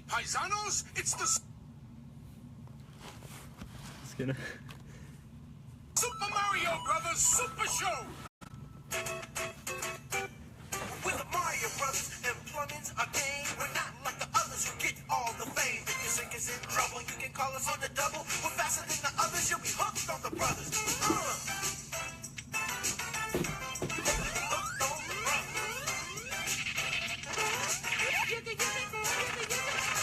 Paisanos, it's the It's gonna... Super Mario Brothers Super Show! With the Mario Brothers and plumbing's a game. We're not like the others who get all the fame. If your sink is in trouble, you can call us on the double. We're faster than the others, you'll be hooked on the brothers.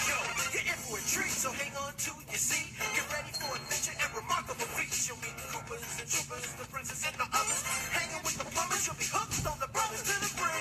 Yo, you're in for a treat, so hang on to your seat. Get ready for adventure and remarkable feats. You'll meet the Koopas and Troopas, the princess and the others. Hanging with the plumbers, you'll be hooked on the brothers to the bridge.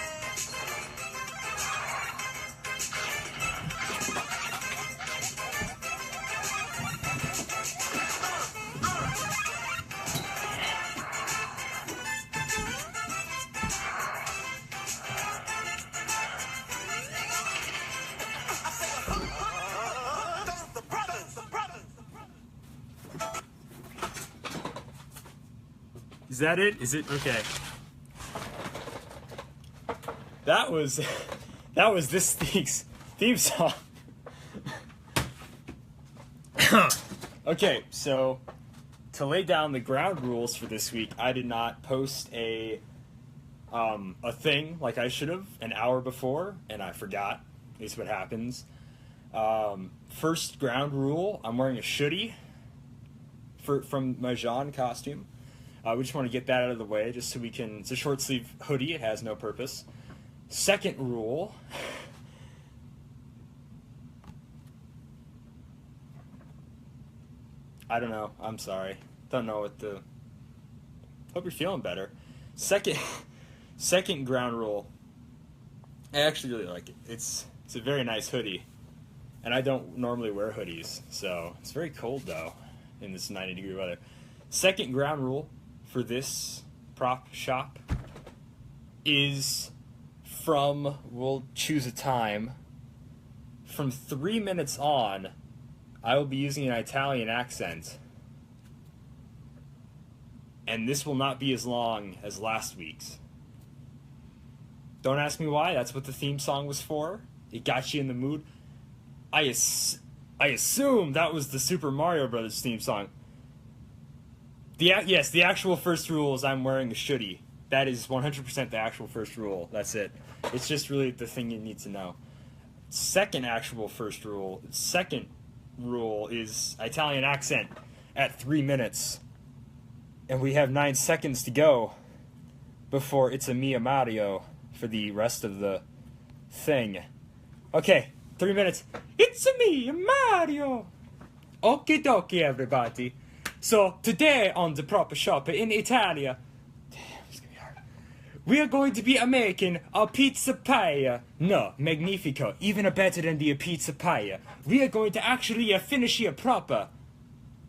I say hooked on the brothers, the brothers. Is that it? Is it? Okay. That was this week's theme song. Okay, so to lay down the ground rules for this week, I did not post a thing like I should have an hour before, and I forgot. At least what happens. First ground rule: I'm wearing a hoodie from my Jean costume. We just want to get that out of the way, just so we can. It's a short sleeve hoodie. It has no purpose. Second rule. I don't know. I'm sorry. Don't know what the. Hope you're feeling better. Second ground rule. I actually really like it. It's a very nice hoodie, and I don't normally wear hoodies, so it's very cold though in this 90-degree weather. Second ground rule for this prop shop is we'll choose a time, from 3 minutes on, I will be using an Italian accent. And this will not be as long as last week's. Don't ask me why, that's what the theme song was for. It got you in the mood. I assume that was the Super Mario Brothers theme song. Yes, the actual first rule is I'm wearing a hoodie. That is 100% the actual first rule. That's it. It's just really the thing you need to know. Second rule is Italian accent at 3 minutes. And we have 9 seconds to go before it's a Mia Mario for the rest of the thing. Okay, 3 minutes. It's a Mia Mario! Okie dokie, everybody. So, today on the proper shop in Italia, we are going to be making a pizza paella. No, magnifico. Even better than the pizza paella. We are going to actually finish it proper.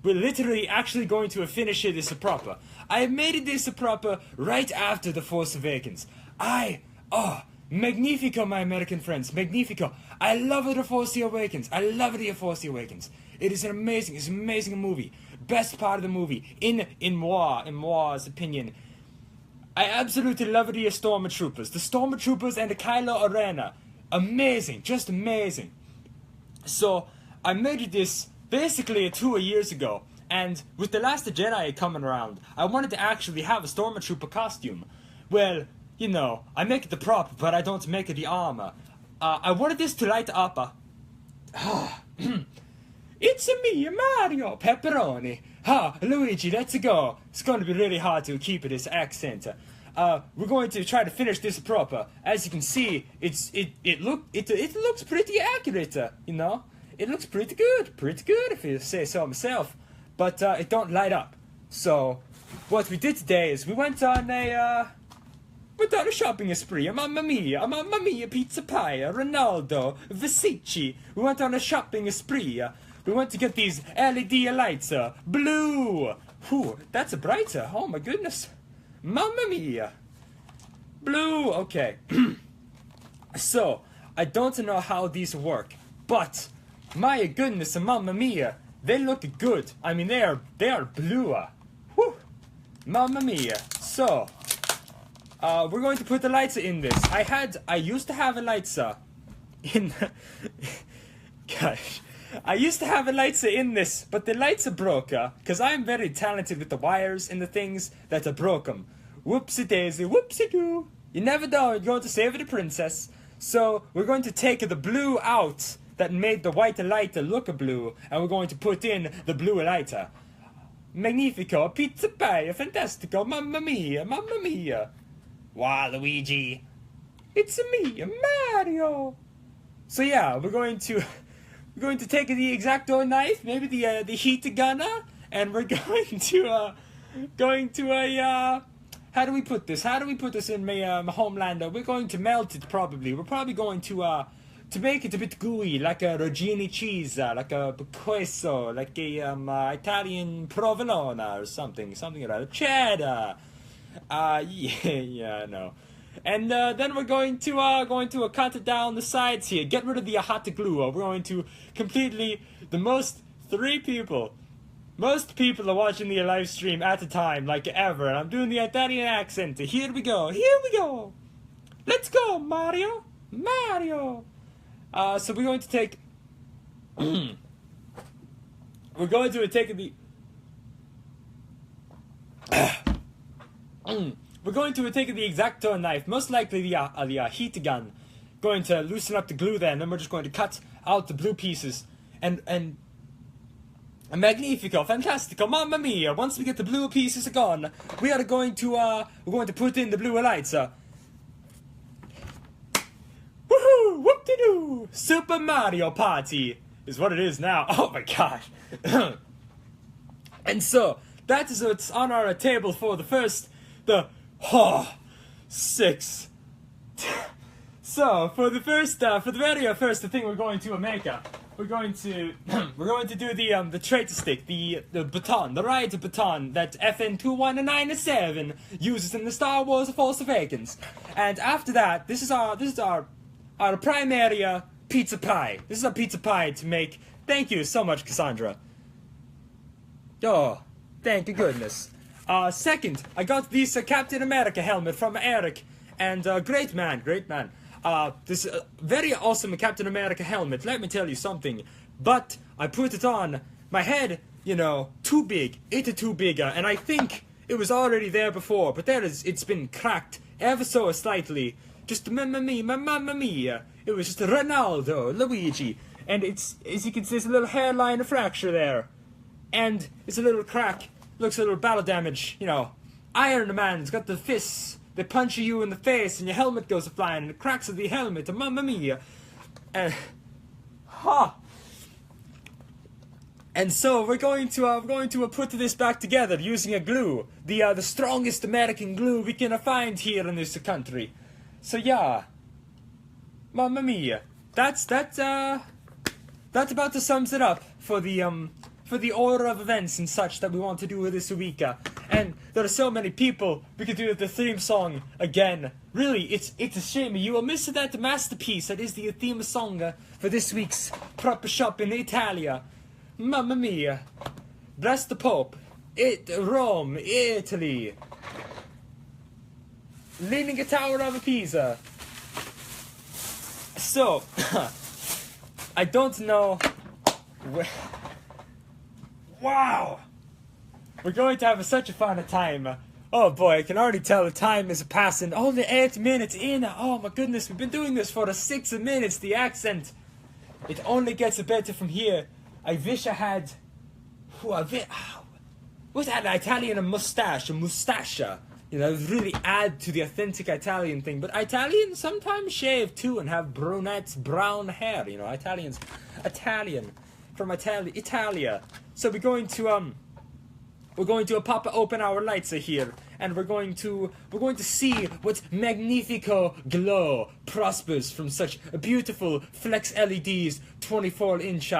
We're literally actually going to finish this proper. I made this proper right after The Force Awakens. Magnifico, my American friends. Magnifico. I love The Force Awakens. I love The Force Awakens. It is an amazing movie. Best part of the movie, in moi's opinion. I absolutely love the Stormtroopers. The Stormtroopers and the Kylo Ren. Amazing. Just amazing. So, I made this basically 2 years ago. And with The Last Jedi coming around, I wanted to actually have a Stormtrooper costume. Well, you know, I make the prop, but I don't make the armor. I wanted this to light up. It's me, Mario, pepperoni. Luigi, let's go. It's going to be really hard to keep this accent. We're going to try to finish this proper. As you can see, it looks pretty accurate. You know, it looks pretty good if you say so myself. But it don't light up. So, what we did today is we went on a shopping spree. Mamma mia, pizza pie, Ronaldo, Vesici. We went on a shopping spree. We went to get these LED lights, blue. Whew, that's brighter. Oh my goodness. Mamma mia. Blue, okay. So, I don't know how these work, but my goodness, mamma mia, they look good. I mean, they are blue. Whew. Mamma mia. So, we're going to put the lights in this. I used to have a lights in Gosh. I used to have a lights in this, but the lights are broke, because I'm very talented with the wires and the things that are broken. Whoopsie daisy, whoopsie doo. You never know, you're going to save the princess. So we're going to take the blue out that made the white lighter look blue, and we're going to put in the blue lighter. Magnifico, pizza pie, fantastico, mamma mia, mamma mia. Wow, Luigi. It's me, Mario. So yeah, we're going to take the X-Acto knife, maybe the heat gunner, and we're going to how do we put this? How do we put this in my homeland? We're going to melt it probably. We're probably going to make it a bit gooey, like a Reggiani cheese, like a queso, like a Italian provolone or something like that. Cheddar. Yeah, no. And then we're going to cut it down the sides here. Get rid of the hot glue. We're going to completely most people are watching the live stream at a time, like ever. And I'm doing the Italian accent. Here we go. Here we go. Let's go, Mario. Mario. So we're going to take. We're going to take the. We're going to take the X-Acto knife, most likely the heat gun. Going to loosen up the glue there, and then we're just going to cut out the blue pieces. And Magnifico, fantastico, mamma mia! Once we get the blue pieces gone, we are going to we're going to put in the blue lights. Woohoo! Whoop-de-doo! Super Mario Party is what it is now. Oh my gosh! And so that is what's on our table for the 6. So for the very first thing we're going to make, we're going to do the traitor stick, the baton, the riot baton that FN2197 uses in the Star Wars: Force Awakens. And after that, this is our primary pizza pie. This is our pizza pie to make. Thank you so much, Cassandra. Oh, thank you goodness. Second, I got this Captain America helmet from Eric, and great man. This very awesome Captain America helmet. Let me tell you something. But I put it on my head, too big. It's too big, and I think it was already there before. But it's been cracked ever so slightly. Just mamma mia. It was just Ronaldo, Luigi, and it's, as you can see, there's a little hairline fracture there, and it's a little crack. Looks a little battle damage, Iron Man's got the fists. They punch you in the face, and your helmet goes flying, and it cracks of the helmet. Mamma mia! And so we're going to put this back together using a glue, the strongest American glue we can find here in this country. So yeah, mamma mia! That's about to sums it up for the order of events and such that we want to do this week. And there are so many people, we could do the theme song again. Really, it's a shame. You will miss that masterpiece that is the theme song for this week's Proper Shop in Italia. Mamma mia. Bless the Pope. Rome, Italy. Leaning Tower of Pisa. So, I don't know where... Wow! We're going to have such a fun time. Oh boy, I can already tell the time is passing. Only 8 minutes in. Oh my goodness, we've been doing this for 6 minutes. The accent, it only gets better from here. I wish I had... What's that, an Italian mustache? A mustache. Really add to the authentic Italian thing. But Italians sometimes shave too and have brown hair. Italian. From Italia. So we're going to pop open our lights here, and we're going to see what magnifico glow prospers from such beautiful flex LEDs, 24 inch,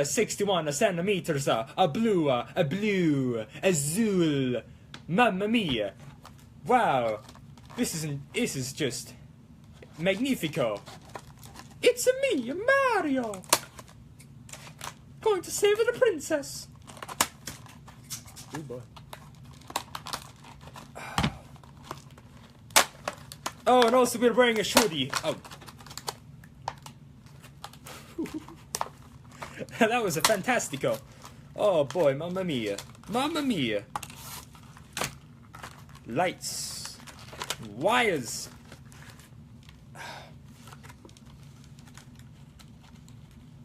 61 centimeters, a blue, azul, mamma mia, wow, this is just magnifico. It's me, Mario. Going to save the princess. Oh boy. Oh, and also we're wearing a hoodie. Oh. That was a fantastico. Oh boy, mamma mia. Mamma mia. Lights. Wires.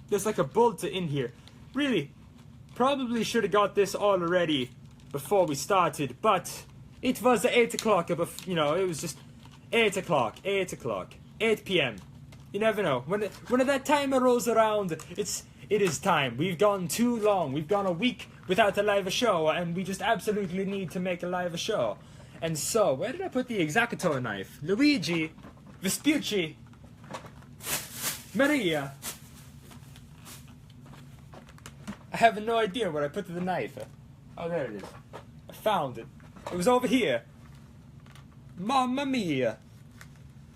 There's like a bolt in here. Really, probably should have got this all already before we started, but it was 8 o'clock, you know, it was just 8 o'clock, 8 p.m. You never know. When that timer rolls around, it is time. We've gone too long. We've gone a week without a live show, and we just absolutely need to make a live show. And so, where did I put the Exacto knife? Luigi, Vespucci, Maria. I have no idea where I put the knife. Oh, there it is. I found it. It was over here. Mamma mia.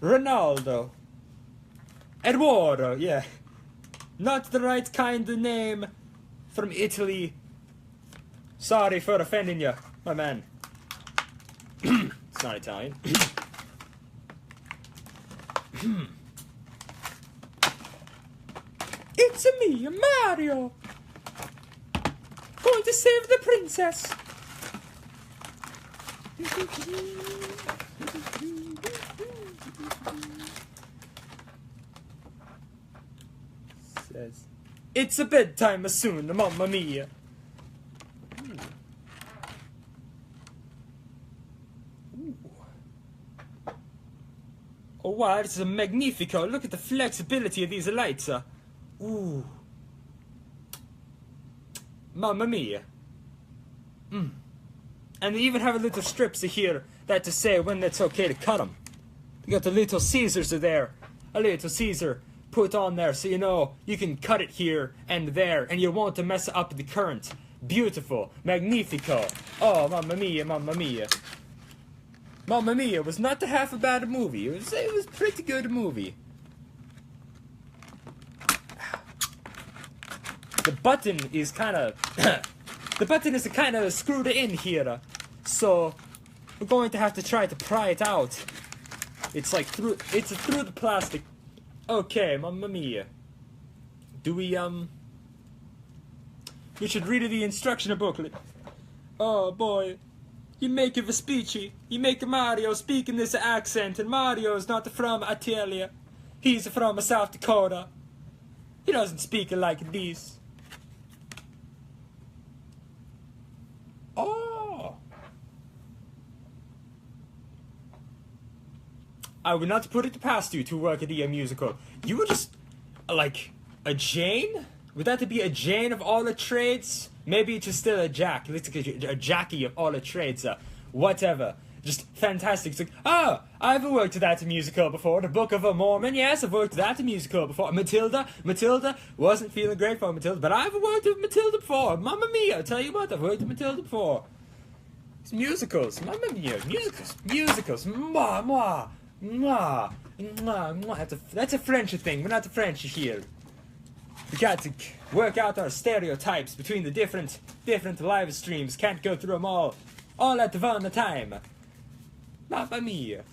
Ronaldo. Eduardo, yeah. Not the right kind of name from Italy. Sorry for offending you, my man. It's not Italian. It's me, Mario. Going to save the princess. Says, it's a bedtime soon, mamma mia. Ooh. Oh wow, this is a magnifico. Look at the flexibility of these lights. Ooh. Mamma mia. And they even have a little strips here that to say when it's okay to cut them. You got the little Caesars are there. A little Caesar put on there so you know you can cut it here and there and you won't mess up the current. Beautiful. Magnifico. Oh, mamma mia, mamma mia. Mamma Mia was not half a bad movie. It was a pretty good movie. The button is kind of the button is kind of screwed in here, so we're going to have to try to pry it out. It's like through the plastic. Okay, mamma mia. Do we we should read the instruction booklet. Oh boy, you make a Vespucci, you make a Mario speak in this accent, and Mario's not from Italy. He's from South Dakota. He doesn't speak like this. Oh. I would not put it past you to work at the musical. You were just, like, a Jane? Would that be a Jane of all the trades? Maybe it's just still a Jack. It's like a Jackie of all the trades. Whatever. Just fantastic. It's like, oh, I've worked at that musical before. The Book of a Mormon, yes, I've worked at that musical before. Matilda, wasn't feeling great for Matilda, but I've worked with Matilda before. Mamma mia, I tell you what, I've worked with Matilda before. It's musicals, mamma mia, musicals, mwah, mwah, mwah, mwah, mwah. That's a French thing, we're not the French here. We got to work out our stereotypes between the different live streams. Can't go through them all at one time. Mamma mia.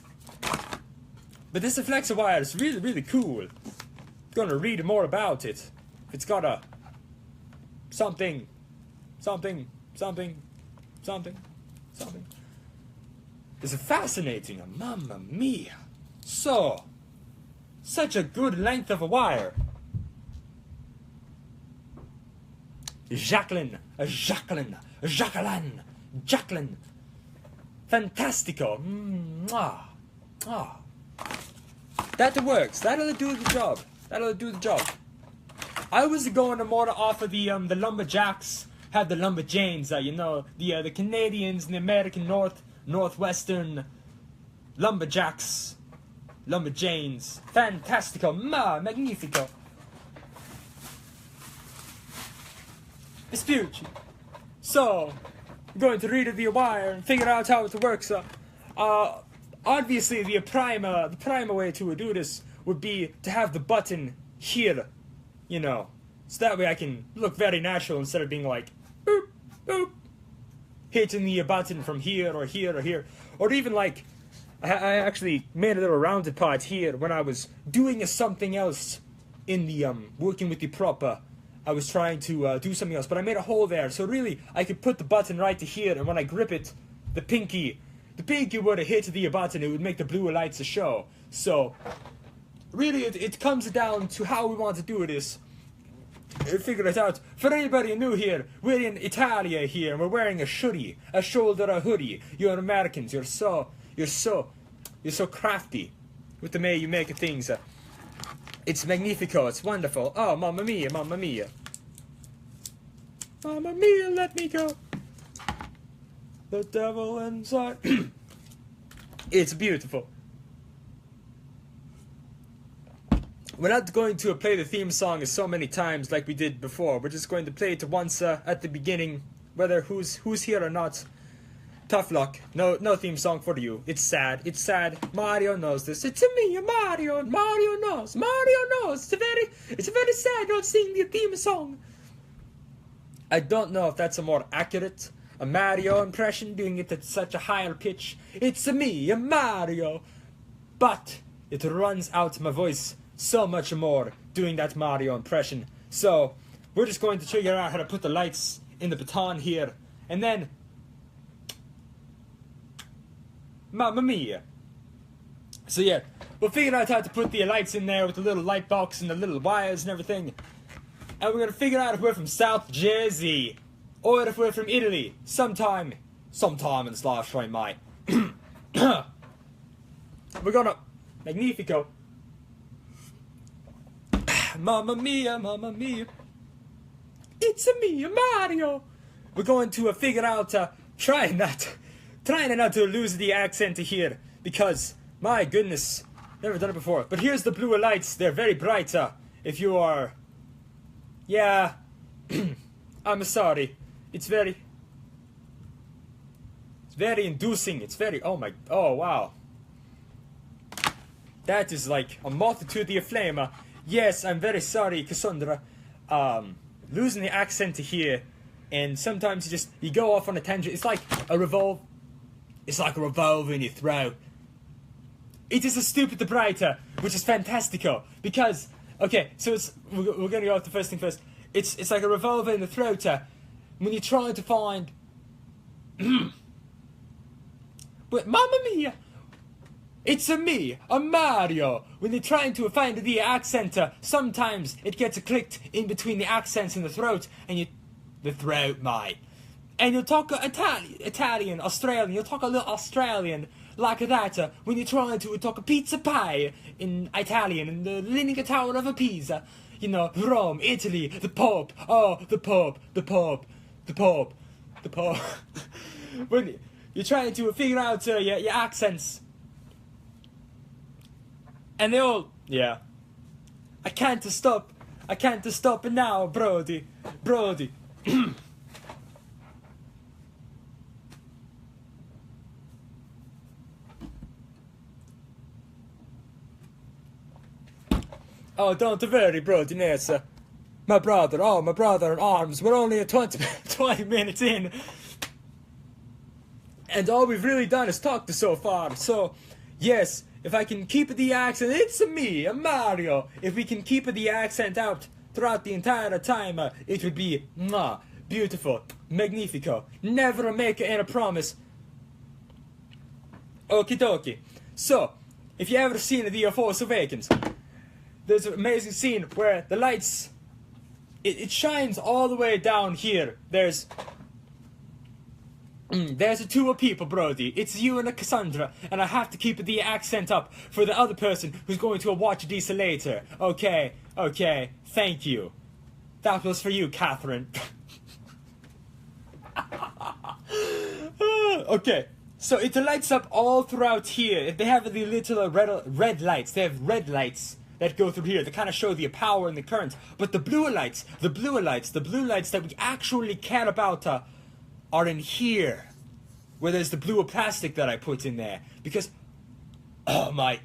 But this Flexi-Wire is really, really cool. Gonna read more about it. It's got a something. It's fascinating. Mamma mia. Such a good length of a wire. Jacqueline. Fantastico. Mwah. Ah. That works. That'll do the job. I was going to more off of the lumberjacks, had the lumberjanes, you know, the Canadians and the American Northwestern lumberjacks, lumberjanes. Fantastico. Magnifico. Vespucci. So, I'm going to read the wire and figure out how it works. Obviously, the prime way to do this would be to have the button here, you know, so that way I can look very natural instead of being like, boop, boop, hitting the button from here or here or here, or even like, I actually made a little rounded part here when I was doing something else in the working with the prop, I was trying to do something else, but I made a hole there, so really I could put the button right to here, and when I grip it, the pinky would have hit the button. It would make the blue lights show. So really, it comes down to how we want to do this. Figure it out. For anybody new here, we're in Italia here, and we're wearing a hoodie, a hoodie. You're Americans. You're so crafty with the way you make things. It's magnifico. It's wonderful. Oh, mamma mia, mamma mia. Mamma mia, let me go. The devil inside. It's beautiful. We're not going to play the theme song so many times like we did before. We're just going to play it once at the beginning, whether who's here or not. Tough luck. No theme song for you. It's sad. It's sad. Mario knows this. It's me, Mario. Mario knows. Mario knows. It's a very sad not singing the theme song. I don't know if that's a more accurate Mario impression, doing it at such a higher pitch. It's me, Mario. But it runs out my voice so much more doing that Mario impression. So we're just going to figure out how to put the lights in the baton here, and then Mamma mia. So yeah, we'll figure out how to put the lights in there with the little light box and the little wires and everything. And we're gonna figure out if we're from South Jersey or if we're from Italy sometime in this live stream, mate. We're gonna Magnifico. Mamma mia, mamma mia. It's me, Mario. We're going to figure out, trying not to lose the accent here, because, my goodness, never done it before. But here's the blue lights. They're very bright, if you are, yeah, I'm sorry. It's very inducing. It's very, oh wow. That is like a multitude of flame. Yes, I'm very sorry, Cassandra. Losing the accent here, and sometimes you go off on a tangent. It's like a revolve. It's like a revolver in your throat. It is a stupid brighter, which is fantastico. Because, okay, so we're gonna go off the first thing first. It's like a revolver in the throat when you're trying to find. But Mamma Mia! It's me, a Mario. When you're trying to find the accent, sometimes it gets clicked in between the accents in the throat, and the throat, mate. And you'll talk Italian, Australian. You'll talk a little Australian like that when you're trying to talk a pizza pie in Italian in the Leaning Tower of Pisa. You know, Rome, Italy, the Pope. Oh, the Pope, the Pope, the Pope, the Pope. When you're trying to figure out your accents. And they all, yeah. I can't stop it now, Brody. Oh, don't worry, Brody, Nessa. My brother in arms. We're only at 20 minutes in. And all we've really done is talked so far. So, yes, if I can keep the accent, it's me, Mario. If we can keep the accent out throughout the entire time, it would be beautiful, magnifico. Never make any promise. Okie dokie. So, if you ever seen the Force Awakens, there's an amazing scene where the lights, it shines all the way down here. There's two people, Brody. It's you and Cassandra, and I have to keep the accent up for the other person who's going to watch this later. Okay, thank you. That was for you, Catherine. Okay, so it lights up all throughout here. They have the little red lights. They have red lights that go through here. They kind of show the power and the current. But the blue lights that we actually care about are in here, where there's the blue plastic that I put in there. Because, oh my,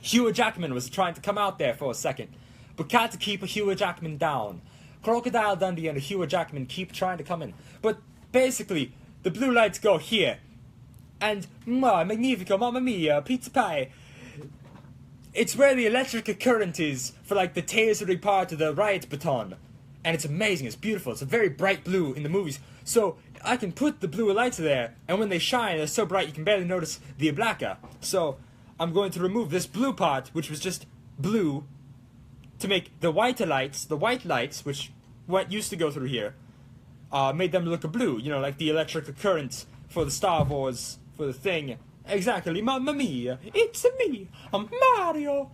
Hugh Jackman was trying to come out there for a second, but can't keep Hugh Jackman down. Crocodile Dundee and Hugh Jackman keep trying to come in. But basically, the blue lights go here. And, magnifico, mamma mia, pizza pie. It's where the electric current is for like the tasery part of the riot baton. And it's amazing, it's beautiful, it's a very bright blue in the movies. So I can put the blue lights there, and when they shine, they're so bright you can barely notice the blacker. So I'm going to remove this blue part, which was just blue, to make the white lights, which what used to go through here, made them look blue, you know, like the electric current for the Star Wars, for the thing. Exactly, Mamma Mia, it's me, I'm Mario.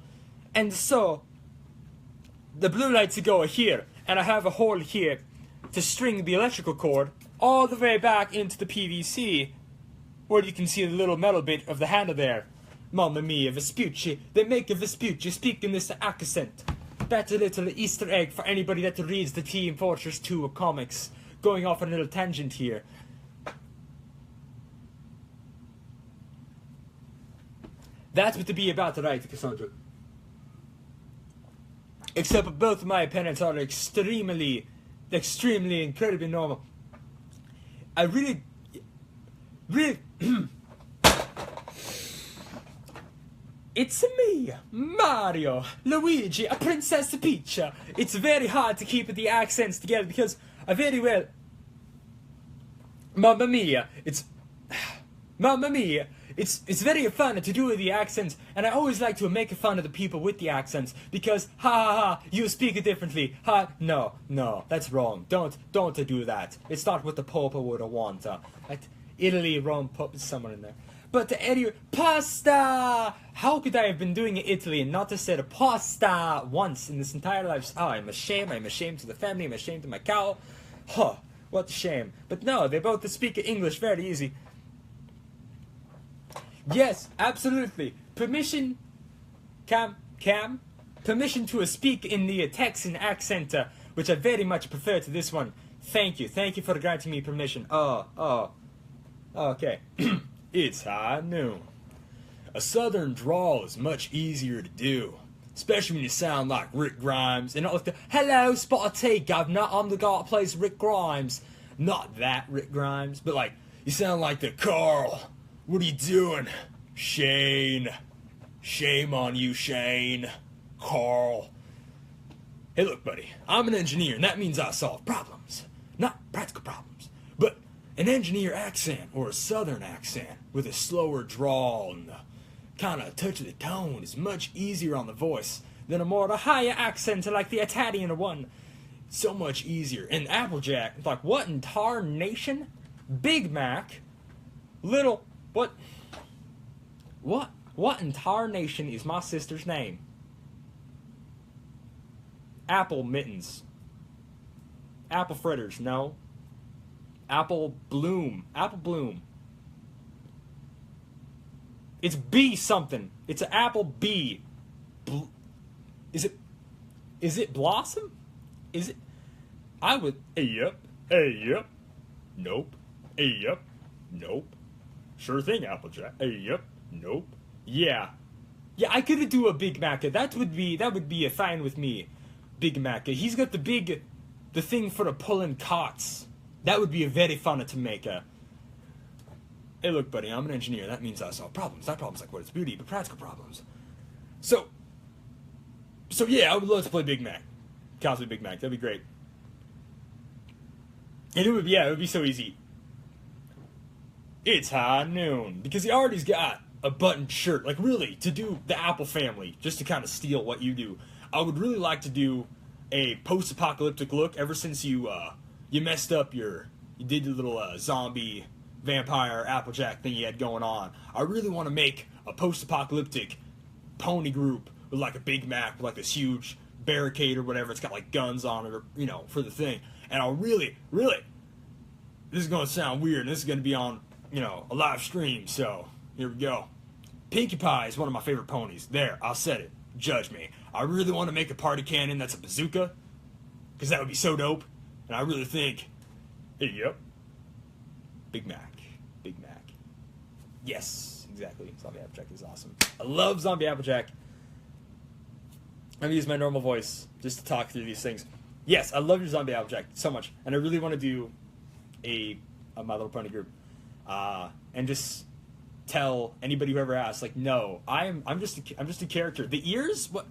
And so, the blue lights go here, and I have a hole here to string the electrical cord all the way back into the PVC, where you can see the little metal bit of the handle there. Mamma Mia, Vespucci, they make a Vespucci speaking this accent. That's a little Easter egg for anybody that reads the Team Fortress 2 comics. Going off on a little tangent here. That's what to be about tonight, Cassandra. Except both of my opinions are extremely, incredibly normal. I really... It's me, Mario, Luigi, a Princess Peach. It's very hard to keep the accents together because I very well... Mamma Mia, Mamma Mia, it's very fun to do the accents, and I always like to make fun of the people with the accents, because, ha ha ha, you speak differently, ha, no, that's wrong, don't do that, it's not what the Pope would want, like, Italy, Rome, Pope, somewhere in there. But anyway, pasta! How could I have been doing Italy and not have said pasta once in this entire life? Oh, I'm ashamed to the family, I'm ashamed to my cow. Huh, what a shame. But no, they both speak English very easy. Yes, absolutely. Permission, Cam, permission to speak in the Texan accent, which I very much prefer to this one. Thank you for granting me permission. Oh, okay. It's high noon. A southern drawl is much easier to do, especially when you sound like Rick Grimes and not like the "Hello, Spot T, Governor, I'm the guy that plays Rick Grimes." Not that Rick Grimes, but like you sound like the Carl. What are you doing, Shane? Shame on you, Shane. Carl. Hey, look, buddy. I'm an engineer, and that means I solve problems, not practical problems, but an engineer accent or a southern accent with a slower drawl and a kind of touch of the tone is much easier on the voice than a more of a higher accent like the Italian one. So much easier. And Applejack, it's like, what in tarnation? Big Mac, little, what in tarnation is my sister's name? Apple mittens. Apple fritters, no. Apple Bloom. It's B something. It's an apple B. Is it Blossom? Is it? I would. Yep. Nope. Yep. Nope. Sure thing, Applejack. Yep. Nope. Yeah, I could do a Big Mac. That would be a fine with me. Big Mac. He's got the thing for the pulling carts. That would be a very fun to make. Hey, look, buddy, I'm an engineer. That means I solve problems. Not problems like what it's beauty, but practical problems. So yeah, I would love to play Big Mac. Cosplay Big Mac. That'd be great. And it would be so easy. It's high noon because he already's got a buttoned shirt. Like really, to do the Apple family, just to kind of steal what you do. I would really like to do a post-apocalyptic look. Ever since you messed up you did your little zombie vampire Applejack thing you had going on. I really want to make a post-apocalyptic pony group with like a Big Mac with like this huge barricade or whatever. It's got like guns on it, or for the thing. And I'll really, this is gonna sound weird. And this is gonna be on a live stream. So here we go. Pinkie Pie is one of my favorite ponies. There, I'll set it. Judge me. I really want to make a party cannon that's a bazooka, because that would be so dope. And I really think, yep, Big Mac. Yes, exactly. Zombie Applejack is awesome. I love Zombie Applejack. I'm gonna use my normal voice just to talk through these things. Yes, I love your Zombie Applejack so much, and I really want to do a My Little Pony group, and just tell anybody who ever asks, like, no, I'm just a character. The ears? What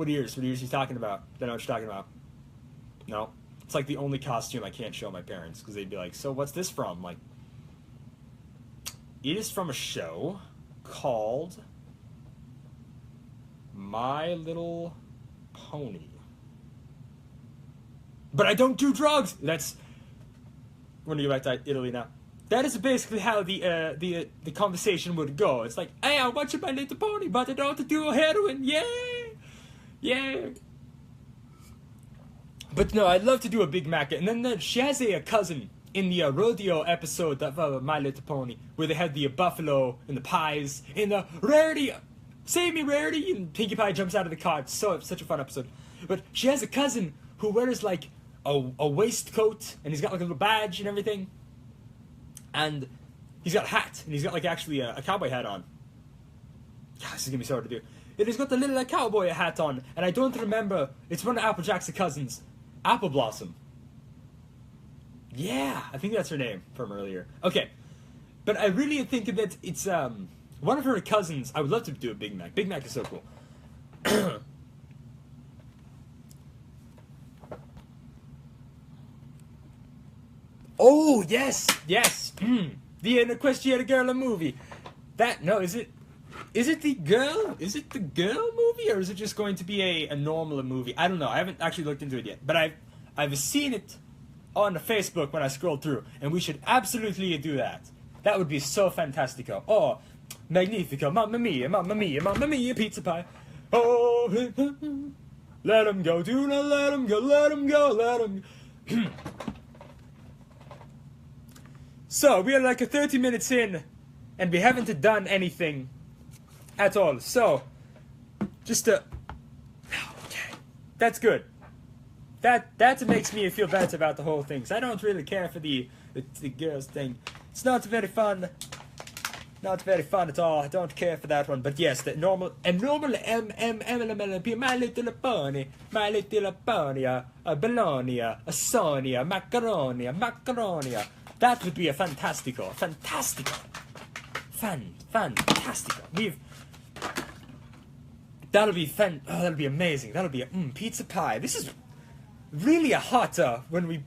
ears? What ears are you talking about? Don't know what you're talking about. No. It's like the only costume I can't show my parents, because they'd be like, so what's this from? Like, it is from a show called My Little Pony. But I don't do drugs! We're gonna go back to Italy now. That is basically how the conversation would go. It's like, hey, I'm watching My Little Pony, but I don't do heroin. Yay! Yay! But no, I'd love to do a Big Mac. And then she has a cousin in the rodeo episode of My Little Pony, where they had the buffalo and the pies and the Rarity, save me Rarity, and Pinkie Pie jumps out of the car. It's such a fun episode. But she has a cousin who wears like a waistcoat, and he's got like a little badge and everything, and he's got a hat, and he's got like actually a cowboy hat on. God, this is gonna be so hard to do. And he's got the little cowboy hat on, and I don't remember. It's one of Applejack's cousins, Apple Blossom. Yeah, I think that's her name from earlier. Okay, but I really think that it's one of her cousins. I would love to do a Big Mac. Big Mac is so cool. Oh, yes, yes. The Equestrian Girl movie. Is it the girl? Is it the girl movie, or is it just going to be a normal movie? I don't know. I haven't actually looked into it yet, but I've seen it on Facebook when I scrolled through, and we should absolutely do that. That would be so fantastico. Oh, magnifico. Mamma mia, mamma mia, mamma mia, pizza pie. Oh, let him go, do not let him go, let him go, let him go. So, we are like 30 minutes in, and we haven't done anything at all. So, okay, that's good. That makes me feel better about the whole thing. 'Cause I don't really care for the girls thing. It's not very fun. Not very fun at all. I don't care for that one. But yes, the normal My Little Pony, My Little Pony, a Bologna, a Sonia, Macaronia. That would be a fantastico. Fantastico. That'll be amazing. That'll be a pizza pie. This is really a hot when we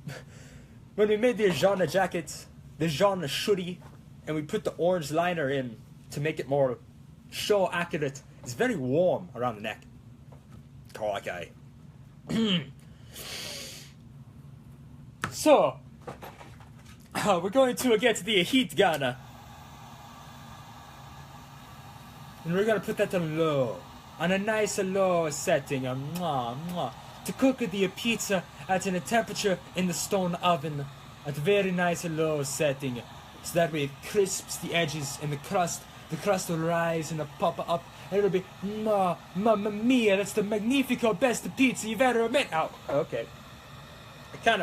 made the genre jacket, the genre hoodie, and we put the orange liner in to make it more show accurate. It's very warm around the neck. Oh, okay. So, we're going to get the heat gun. And we're going to put that on low. On a nice low setting. To cook the pizza at a temperature in the stone oven. At a very nice low setting. So that way it crisps the edges and the crust will rise and pop up. And it'll be, mamma mia, that's the magnifico best pizza you've ever made. Oh, okay. I kind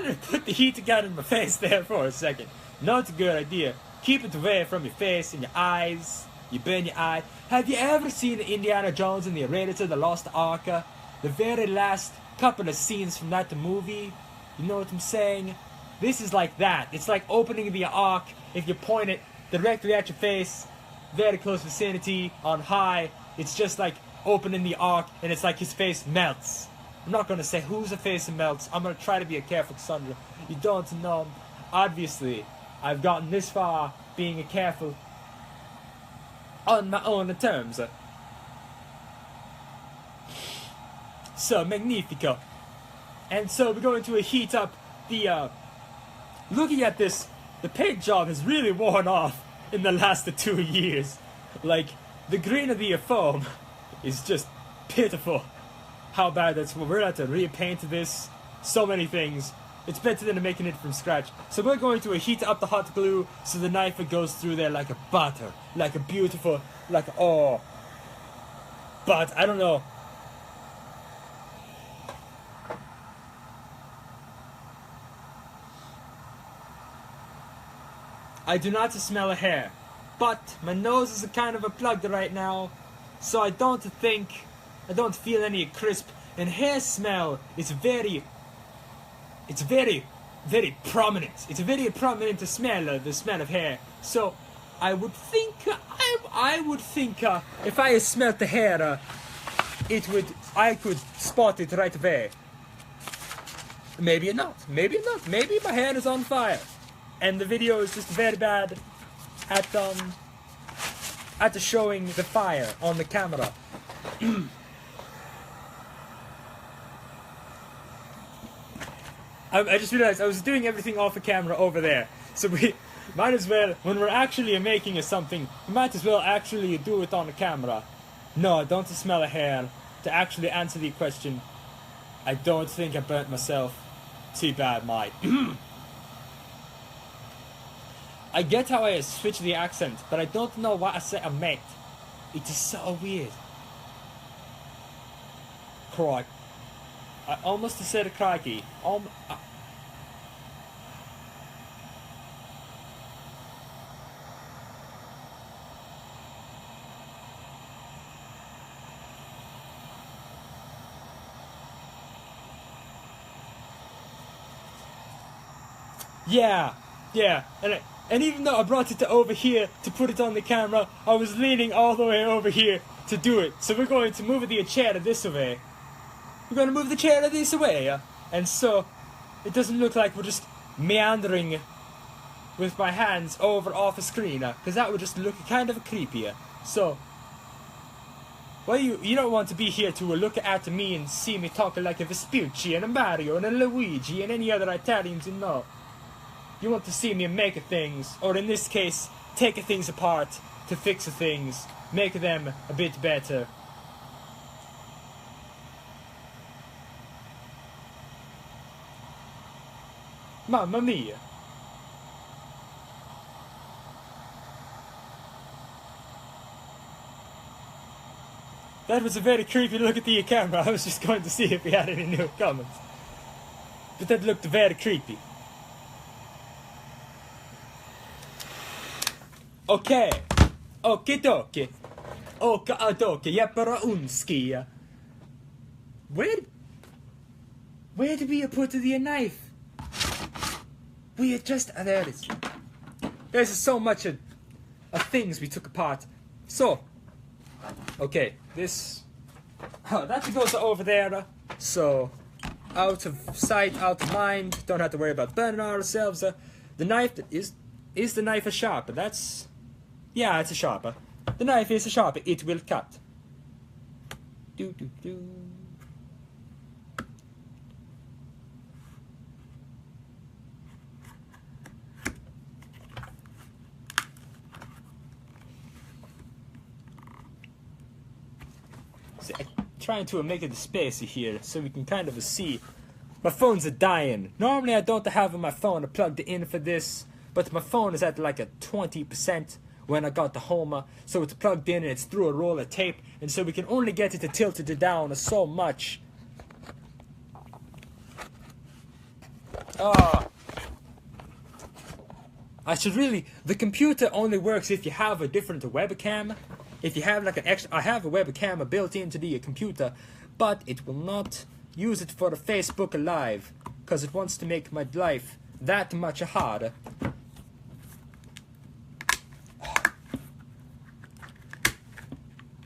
of put the heat gun in my face there for a second. Not a good idea. Keep it away from your face and your eyes. You burn your eye. Have you ever seen Indiana Jones and the Raiders of the Lost Ark? The very last couple of scenes from that movie? You know what I'm saying? This is like that. It's like opening the Ark. If you point it directly at your face, very close vicinity, on high, it's just like opening the Ark, and it's like his face melts. I'm not going to say whose face melts. I'm going to try to be a careful Sandra. You don't know. Obviously, I've gotten this far being careful on my own terms. So, magnifico. And so we're going to heat up the, looking at this, the paint job has really worn off in the last 2 years. Like, the green of the foam is just pitiful. How bad that's. We're going to have to repaint this. So many things. It's better than making it from scratch. So we're going to heat up the hot glue so the knife goes through there like a butter. Like a beautiful, like, oh. But, I don't know. I do not smell a hair. But my nose is kind of plugged right now. So I don't feel any crisp. And hair smell is very very prominent. It's a very prominent smell, the smell of hair. So I would think, I would think if I smelt the hair, I could spot it right away. Maybe not. Maybe not. Maybe my hair is on fire, and the video is just very bad at showing the fire on the camera. I just realized I was doing everything off the camera over there, so we might as well, when we're actually making something, we might as well actually do it on the camera. No, I don't smell a hair. To actually answer the question, I don't think I burnt myself too bad, mate. I get how I switch the accent, but I don't know what I said I meant. It is so weird. Crikey. I almost said crikey. Yeah, and even though I brought it over here to put it on the camera, I was leaning all the way over here to do it. So we're going to move the chair this way. We're going to move the chair this way, and so it doesn't look like we're just meandering with my hands over off the screen, because that would just look kind of creepy. So, well, you don't want to be here to look at me and see me talking like a Vespucci and a Mario and a Luigi and any other Italians you know. You want to see me make things, or in this case, take things apart to fix things, make them a bit better. Mamma mia. That was a very creepy look at the camera. I was just going to see if we had any new comments. But that looked very creepy. Okay. Okie dokie. Oka adokie. Yapara unski. Where did we put the knife? We just... there it is. There's so much of things we took apart. So, okay, this... that goes over there. So, out of sight, out of mind. Don't have to worry about burning ourselves. The knife is the knife a sharp? That's... yeah, it's a sharper. The knife is a sharp. It will cut. Do. Trying to make it spacey here so we can kind of see. My phone's dying. Normally I don't have my phone plugged in for this, but my phone is at like a 20% when I got the home, so it's plugged in and it's through a roll of tape, and so we can only get it to tilt it down so much. I should really... the computer only works if you have a different webcam. If you have like an extra... I have a webcam built into the computer, but it will not use it for the Facebook Live, because it wants to make my life that much harder.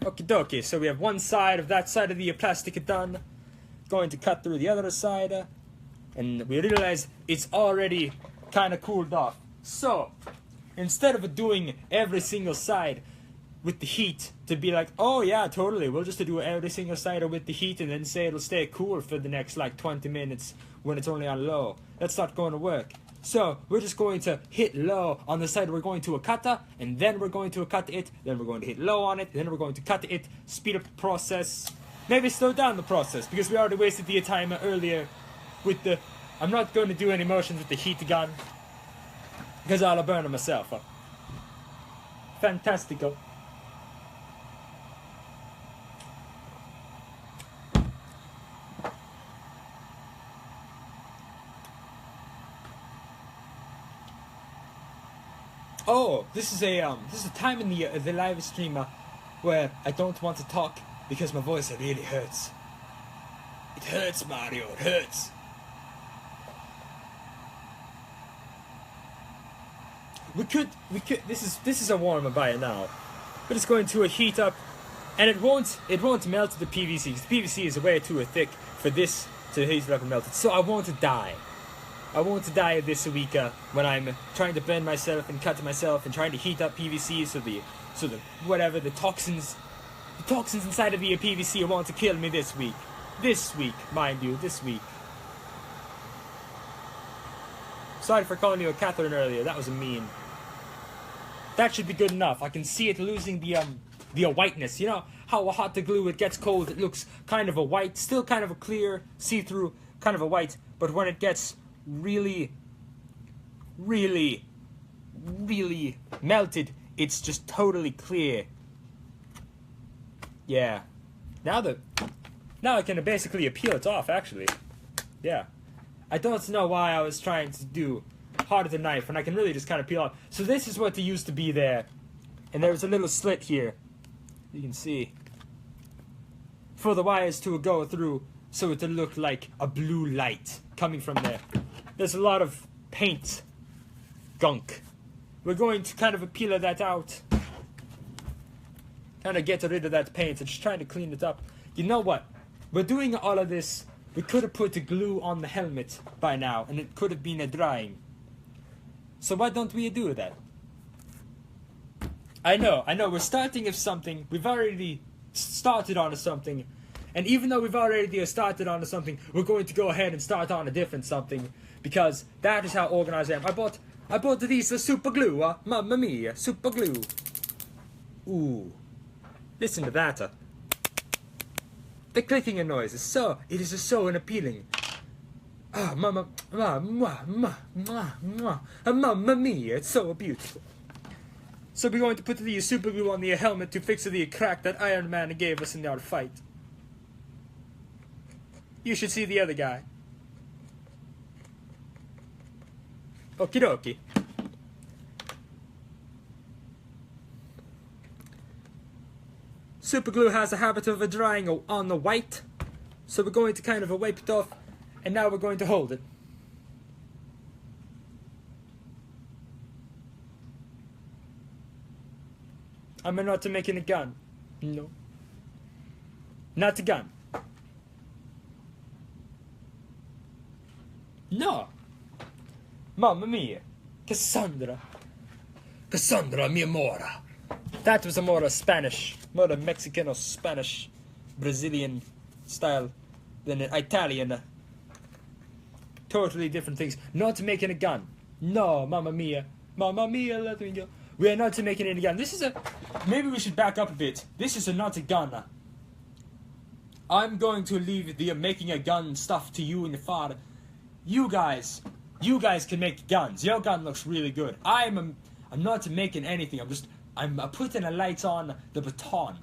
Okie dokie, so we have one side of that side of the plastic done. Going to cut through the other side, and we realize it's already kind of cooled off. So, instead of doing every single side with the heat to be like, oh yeah, totally, we'll just do every single side with the heat and then say it'll stay cool for the next like 20 minutes when it's only on low. That's not going to work. So we're just going to hit low on the side we're going to cut, and then we're going to cut it, then we're going to hit low on it, then we're going to cut it, speed up the process, maybe slow down the process, because we already wasted the time earlier with the... I'm not going to do any motions with the heat gun, because I'll burn myself. Fantastico. Oh, this is a time in the live stream where I don't want to talk because my voice really hurts. It hurts, Mario. It hurts. we could, this is a warmer by it now. But it's going to heat up, and it won't melt the PVC. The PVC is way too thick for this to heat it up and melt it. So I won't die. I won't die this week when I'm trying to bend myself and cut myself and trying to heat up PVC so the whatever the toxins inside of the PVC want to kill me this week. This week, mind you, this week. Sorry for calling you a Catherine earlier. That was mean. That should be good enough. I can see it losing the whiteness. You know how hot the glue, it gets cold, it looks kind of a white, still kind of a clear, see-through, kind of a white. But when it gets really, really, really melted, it's just totally clear. Yeah. Now I can basically peel it off, actually. Yeah. I don't know why I was trying to do hard with the knife when I can really just kind of peel off. So this is what used to be there. And there's a little slit here. You can see. For the wires to go through so it to look like a blue light coming from there. There's a lot of paint gunk. We're going to kind of peel that out. Kind of get rid of that paint and just trying to clean it up. You know what? We're doing all of this. We could have put the glue on the helmet by now, and it could have been a drying. So why don't we do that? I know, we're starting with something. We've already started on something. And even though we've already started on something, we're going to go ahead and start on a different something. Because that is how organized I am. I bought these super glue, mamma mia, super glue. Ooh, listen to that. The clicking noise is so appealing. Ah, mamma mia, it's so beautiful. So we're going to put the super glue on the helmet to fix the crack that Iron Man gave us in our fight. You should see the other guy. Okie dokie. Super glue has a habit of drying on the white, so we're going to kind of wipe it off, and now we're going to hold it. I'm not making a gun. No. Not a gun. No. Mamma mia. Cassandra. Cassandra, mi amora. That was a more Spanish, more Mexican or Spanish, Brazilian style than Italian. Totally different things. Not making a gun. No, mamma mia. Mamma mia, let me go. We are not making any gun. This is a... Maybe we should back up a bit. This is not a gun. I'm going to leave the making a gun stuff to you and your father. You guys can make guns. Your gun looks really good. I'm not making anything. I'm putting a light on the baton.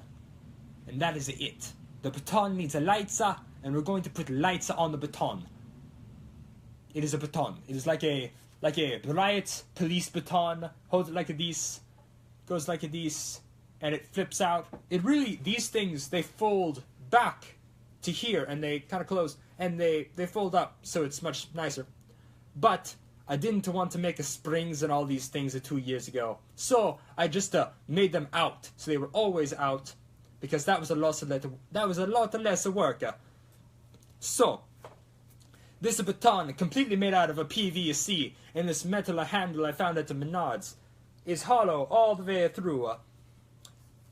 And that is it. The baton needs a lights, and we're going to put lights on the baton. It is a baton. It is like a riot police baton. Hold it like this. Goes like this. And it flips out. It really, these things, they fold back to here, and they kind of close, and they fold up, so it's much nicer. But I didn't want to make springs and all these things 2 years ago, so I just made them out, so they were always out, because that was a lot less work. So this baton, completely made out of a PVC, and this metal handle I found at the Menards, is hollow all the way through.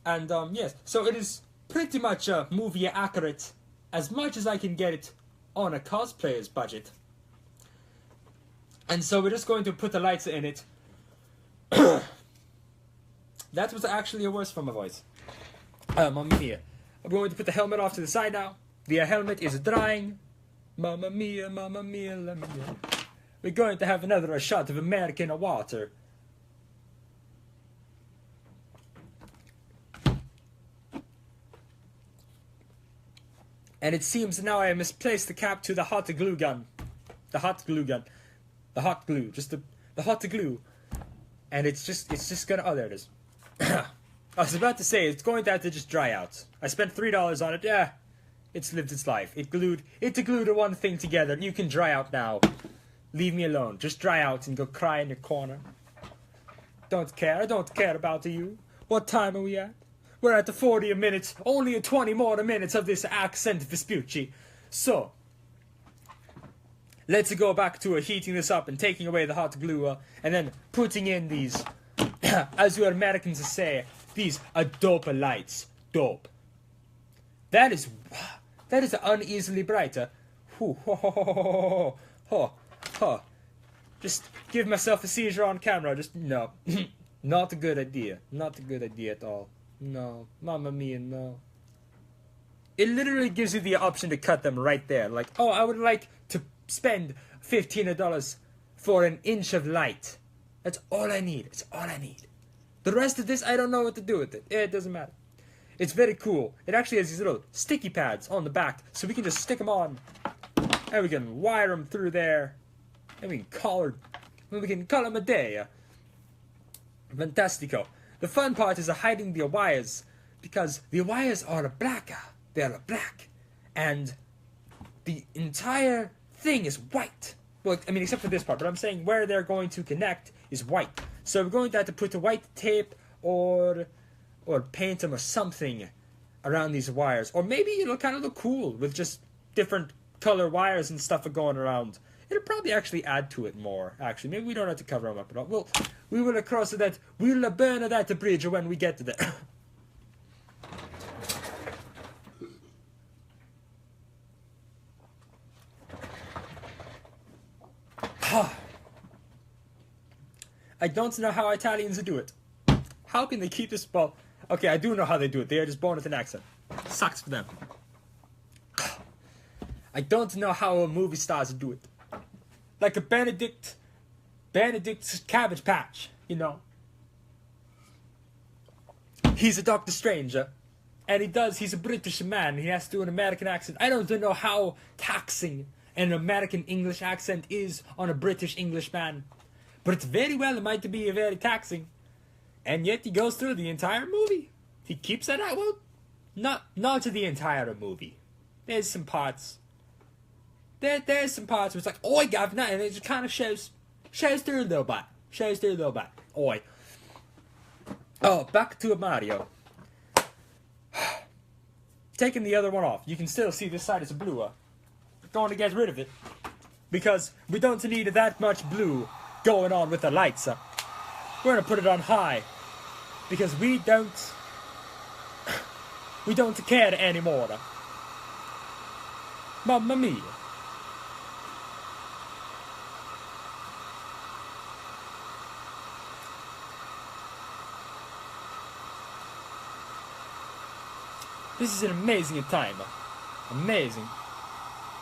And yes, so it is pretty much movie accurate, as much as I can get it on a cosplayer's budget. And so we're just going to put the lights in it. That was actually a worse from my voice. Mamma mia. I'm going to put the helmet off to the side now. The helmet is drying. Mamma mia, mamma mia, mamma mia. We're going to have another shot of American water. And it seems now I misplaced the cap to the hot glue gun. The hot glue gun. The hot glue. Just the hot glue. And it's just gonna... Oh, there it is. I was about to say, it's going to have to just dry out. I spent $3 on it. Yeah, it's lived its life. It glued one thing together. You can dry out now. Leave me alone. Just dry out and go cry in your corner. don't care. I don't care about you. What time are we at? We're at the 40 minutes. Only 20 more minutes of this accent Vespucci. So, let's go back to heating this up and taking away the hot glue and then putting in these, as you Americans say, these dope lights. Dope. That is uneasily brighter. Just give myself a seizure on camera. Just no. Not a good idea. Not a good idea at all. No. Mamma mia, no. It literally gives you the option to cut them right there. Like, oh, I would like to spend $15 for an inch of light. That's all I need. It's all I need. The rest of this, I don't know what to do with it. It doesn't matter. It's very cool. It actually has these little sticky pads on the back, so we can just stick them on, and we can wire them through there, and we can call them a day. Fantastico. The fun part is hiding the wires, because the wires are black. They are black, and the entire thing is white. Well, I mean, except for this part, but I'm saying where they're going to connect is white. So we're going to have to put the white tape or paint them or something around these wires. Or maybe it'll kind of look cool with just different color wires and stuff going around. It'll probably actually add to it more, actually. Maybe we don't have to cover them up at all. Well, we will cross that. We'll burn that bridge when we get to there. I don't know how Italians do it. How can they keep this ball? Okay, I do know how they do it. They are just born with an accent. Sucks for them. I don't know how movie stars do it. Like a Benedict's Cabbage Patch, you know. He's a Doctor Strange, and he's a British man. He has to do an American accent. I don't know how taxing an American English accent is on a British English man. But it's very well, it might be very taxing. And yet he goes through the entire movie. He keeps that out. Well, not to the entire movie. There's some parts. There's some parts where it's like, oi, governor, and it just kind of shows through a little bit. Shows through a little bit. Oi. Oh, back to Mario. Taking the other one off. You can still see this side is blue. Going to get rid of it. Because we don't need that much blue going on with the lights. We're going to put it on high. Because we don't care anymore. Mamma mia. This is an amazing time. Amazing.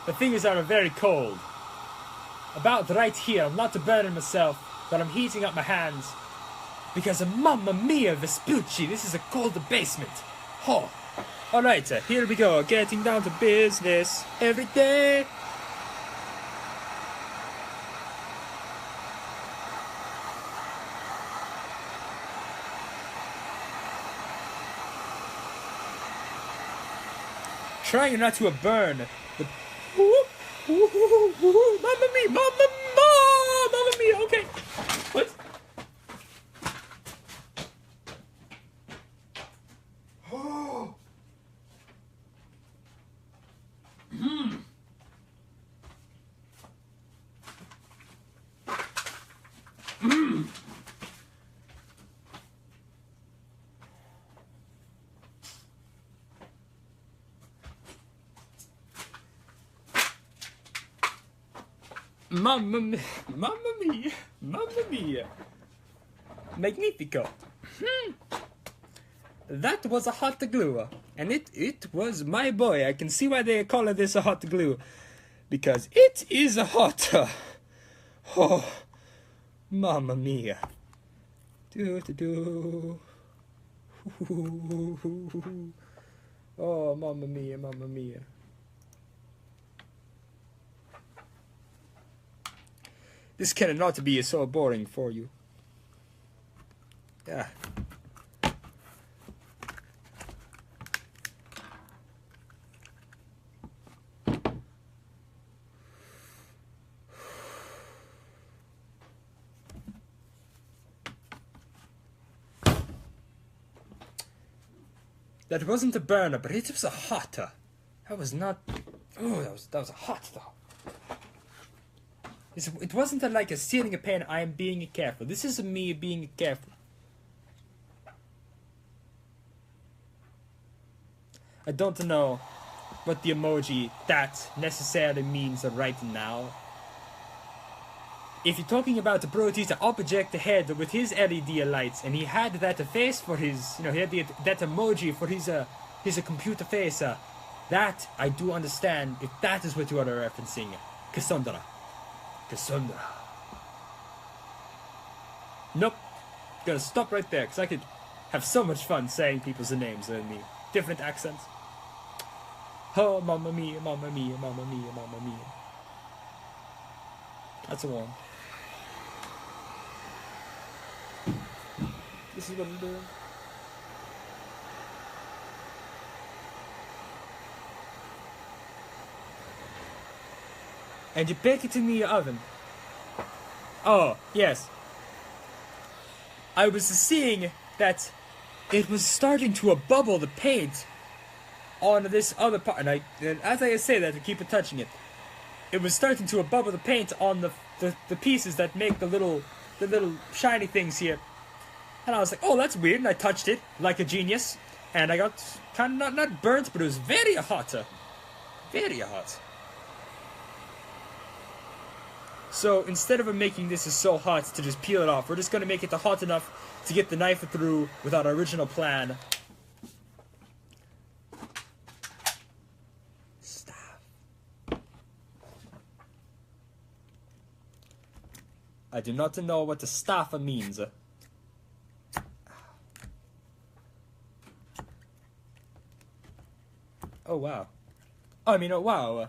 The fingers are very cold. About right here, I'm not burning myself, but I'm heating up my hands. Because mamma mia, Vespucci, this is a cold basement. Oh. Alright, here we go, getting down to business every day. Trying not to burn the... Mamma mia, mamma mia, okay. What? Oh. Mamma mia, mamma mia, mamma mia. Magnifico. That was a hot glue. And it was my boy. I can see why they call this a hot glue. Because it is a hot. Oh, mamma mia. Do. Oh, mamma mia, mamma mia. This cannot be so boring for you. Yeah. That wasn't a burner, but it was a hotter. That was not. Oh, that was a hot though. It wasn't like a searing a pain. I am being careful. This is me being careful. I don't know what the emoji that necessarily means right now. If you're talking about the Proteus object head with his LED lights, and he had that face for his, he had that emoji for his computer face, that I do understand if that is what you are referencing. Cassandra. Nope. Gotta stop right there, because I could have so much fun saying people's names in the different accents. Oh, mamma mia, mamma mia, mamma mia, mamma mia. That's a one. This is what I'm doing. And you bake it in the oven. Oh, yes. I was seeing that it was starting to bubble the paint on this other part. And as I say that, I keep touching it. It was starting to bubble the paint on the pieces that make the little shiny things here. And I was like, oh, that's weird. And I touched it like a genius. And I got kind of not burnt, but it was very hot. Very hot. So instead of making this so hot to just peel it off, we're just going to make it hot enough to get the knife through with our original plan. Stop. I do not know what the staff means. Oh wow. I mean, oh wow.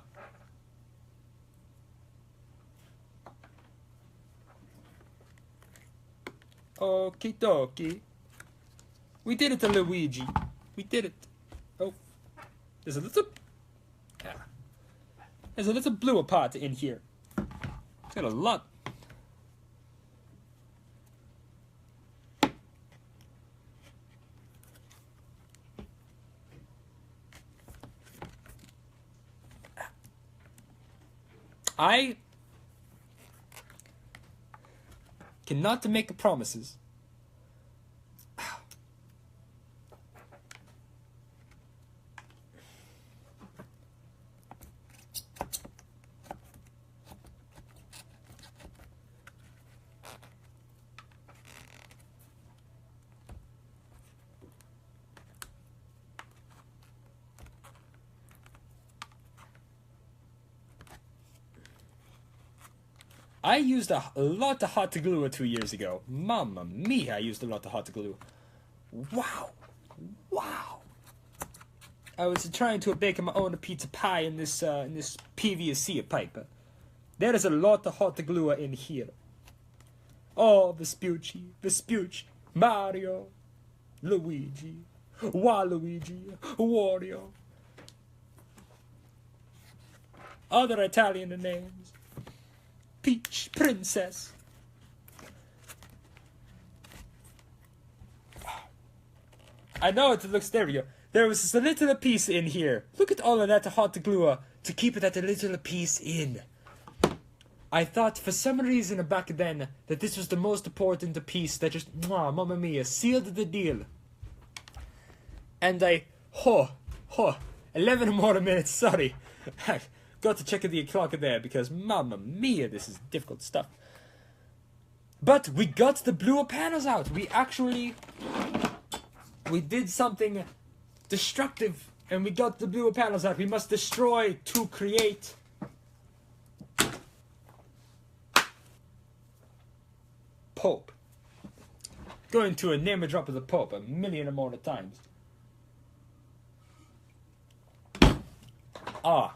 Okie dokie. We did it, Luigi. We did it. Oh. There's a little... Yeah. There's a little blue part in here. It's got a lot. I cannot make promises. I used a lot of hot glue 2 years ago. Mamma mia, I used a lot of hot glue. Wow. Wow. I was trying to bake my own pizza pie in this PVC pipe. There is a lot of hot glue in here. Oh, Vespucci, Mario, Luigi, Waluigi, Wario. Other Italian names. Peach Princess. I know it looks stereo. There was just a little piece in here. Look at all of that hot glue to keep that little piece in. I thought for some reason back then that this was the most important piece that just, mamma mia, sealed the deal. And 11 more minutes, sorry. Got to check the clock there because, mamma mia, this is difficult stuff. But we got the blue panels out. We did something destructive and we got the blue panels out. We must destroy to create. Pope. Going to name a drop of the Pope a million more times. Ah.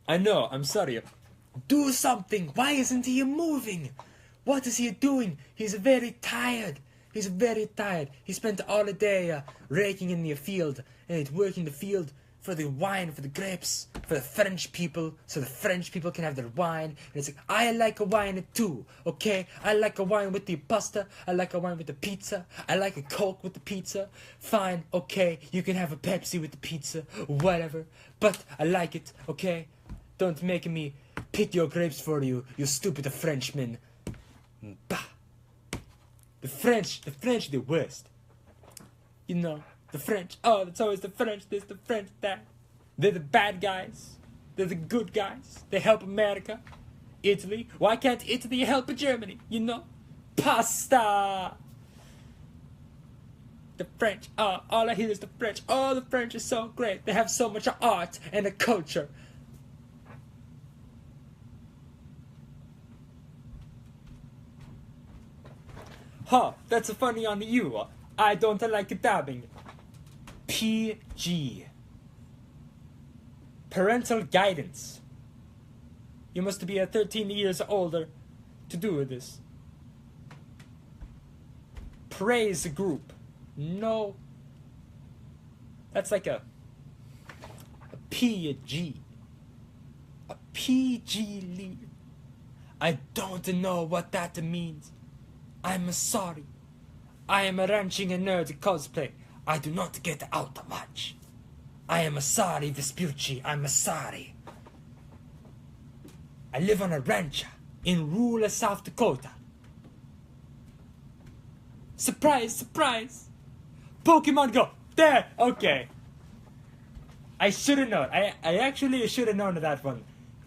I know, I'm sorry. Do something! Why isn't he moving? What is he doing? He's very tired. He's very tired. He spent all the day raking in the field and working the field for the wine, for the grapes, for the French people, so the French people can have their wine. And it's like, I like a wine too, okay? I like a wine with the pasta. I like a wine with the pizza. I like a Coke with the pizza. Fine, okay, you can have a Pepsi with the pizza, whatever. But I like it, okay? Don't make me pick your grapes for you, you stupid Frenchman. Bah. The French, the worst. You know, the French, oh, it's always the French this, the French that. They're the bad guys. They're the good guys. They help America. Italy. Why can't Italy help Germany? You know? Pasta! The French, all I hear is the French. Oh, the French are so great. They have so much art and a culture. Huh, that's funny on you. I don't like dabbing. PG. Parental guidance. You must be 13 years older to do this. Praise group. No. That's like a PG. A PG leader. I don't know what that means. I'm sorry. I am a ranching and nerd cosplay. I do not get out much. I am sorry, Vespucci. I'm sorry. I live on a ranch in rural South Dakota. Surprise, surprise. Pokemon Go. There. Okay. I should have known. I actually should have known that one.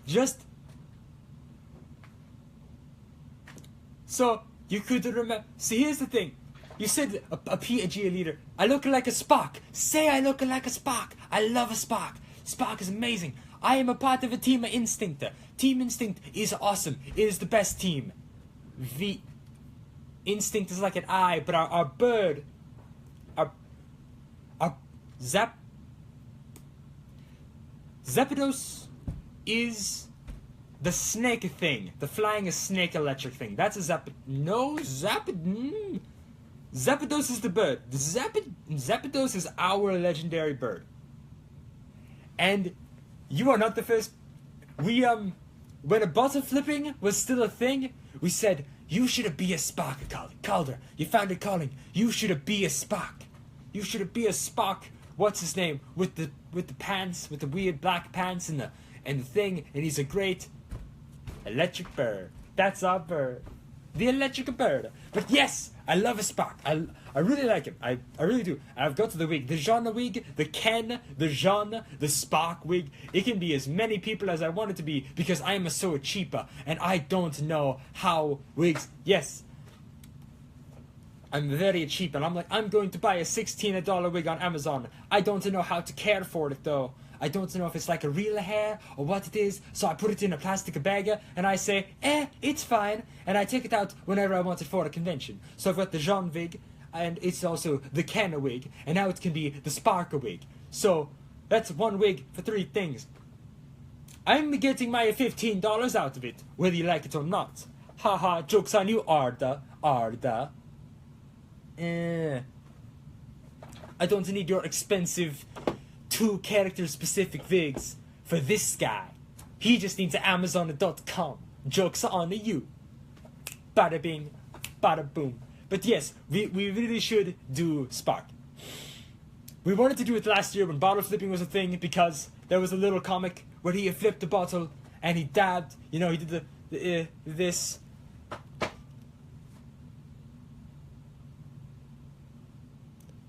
Just so you could remember. See, here's the thing. You said a PG leader. I look like a Spock. Say I look like a Spock. I love a Spock. Spock is amazing. I am a part of a Team Instinct. Team Instinct is awesome. It is the best team. The Instinct is like an eye, but our bird, our Zapdos is the snake thing. The flying snake electric thing. That's a Zapdos is the bird. Zapdos is our legendary bird. And you are not the first. We, when a bottle flipping was still a thing, we said, you should be a Spock, Calder. You found it calling. You should be a Spock. You should be a Spock. What's his name? With the pants, with the weird black pants and the thing, and he's a great electric bird. That's our bird. The electric bird. But yes, I love a Spock. I really like him. I really do. I've got the wig. The Jean wig, the Ken, the Jean, the Spock wig. It can be as many people as I want it to be because I am so cheap and I don't know how wigs. Yes. I'm very cheap and I'm going to buy a $16 wig on Amazon. I don't know how to care for it though. I don't know if it's like a real hair or what it is, so I put it in a plastic bag and I say, it's fine, and I take it out whenever I want it for a convention. So I've got the Jean wig, and it's also the Ken wig, and now it can be the Spark wig. So that's one wig for 3 things. I'm getting my $15 out of it, whether you like it or not. Haha, joke's on you, Arda. I don't need your expensive 2 character specific wigs for this guy. He just needs Amazon.com. Joke's on you. Bada bing, bada boom. But yes, we really should do Spark. We wanted to do it last year when bottle flipping was a thing because there was a little comic where he flipped a bottle and he dabbed, he did this.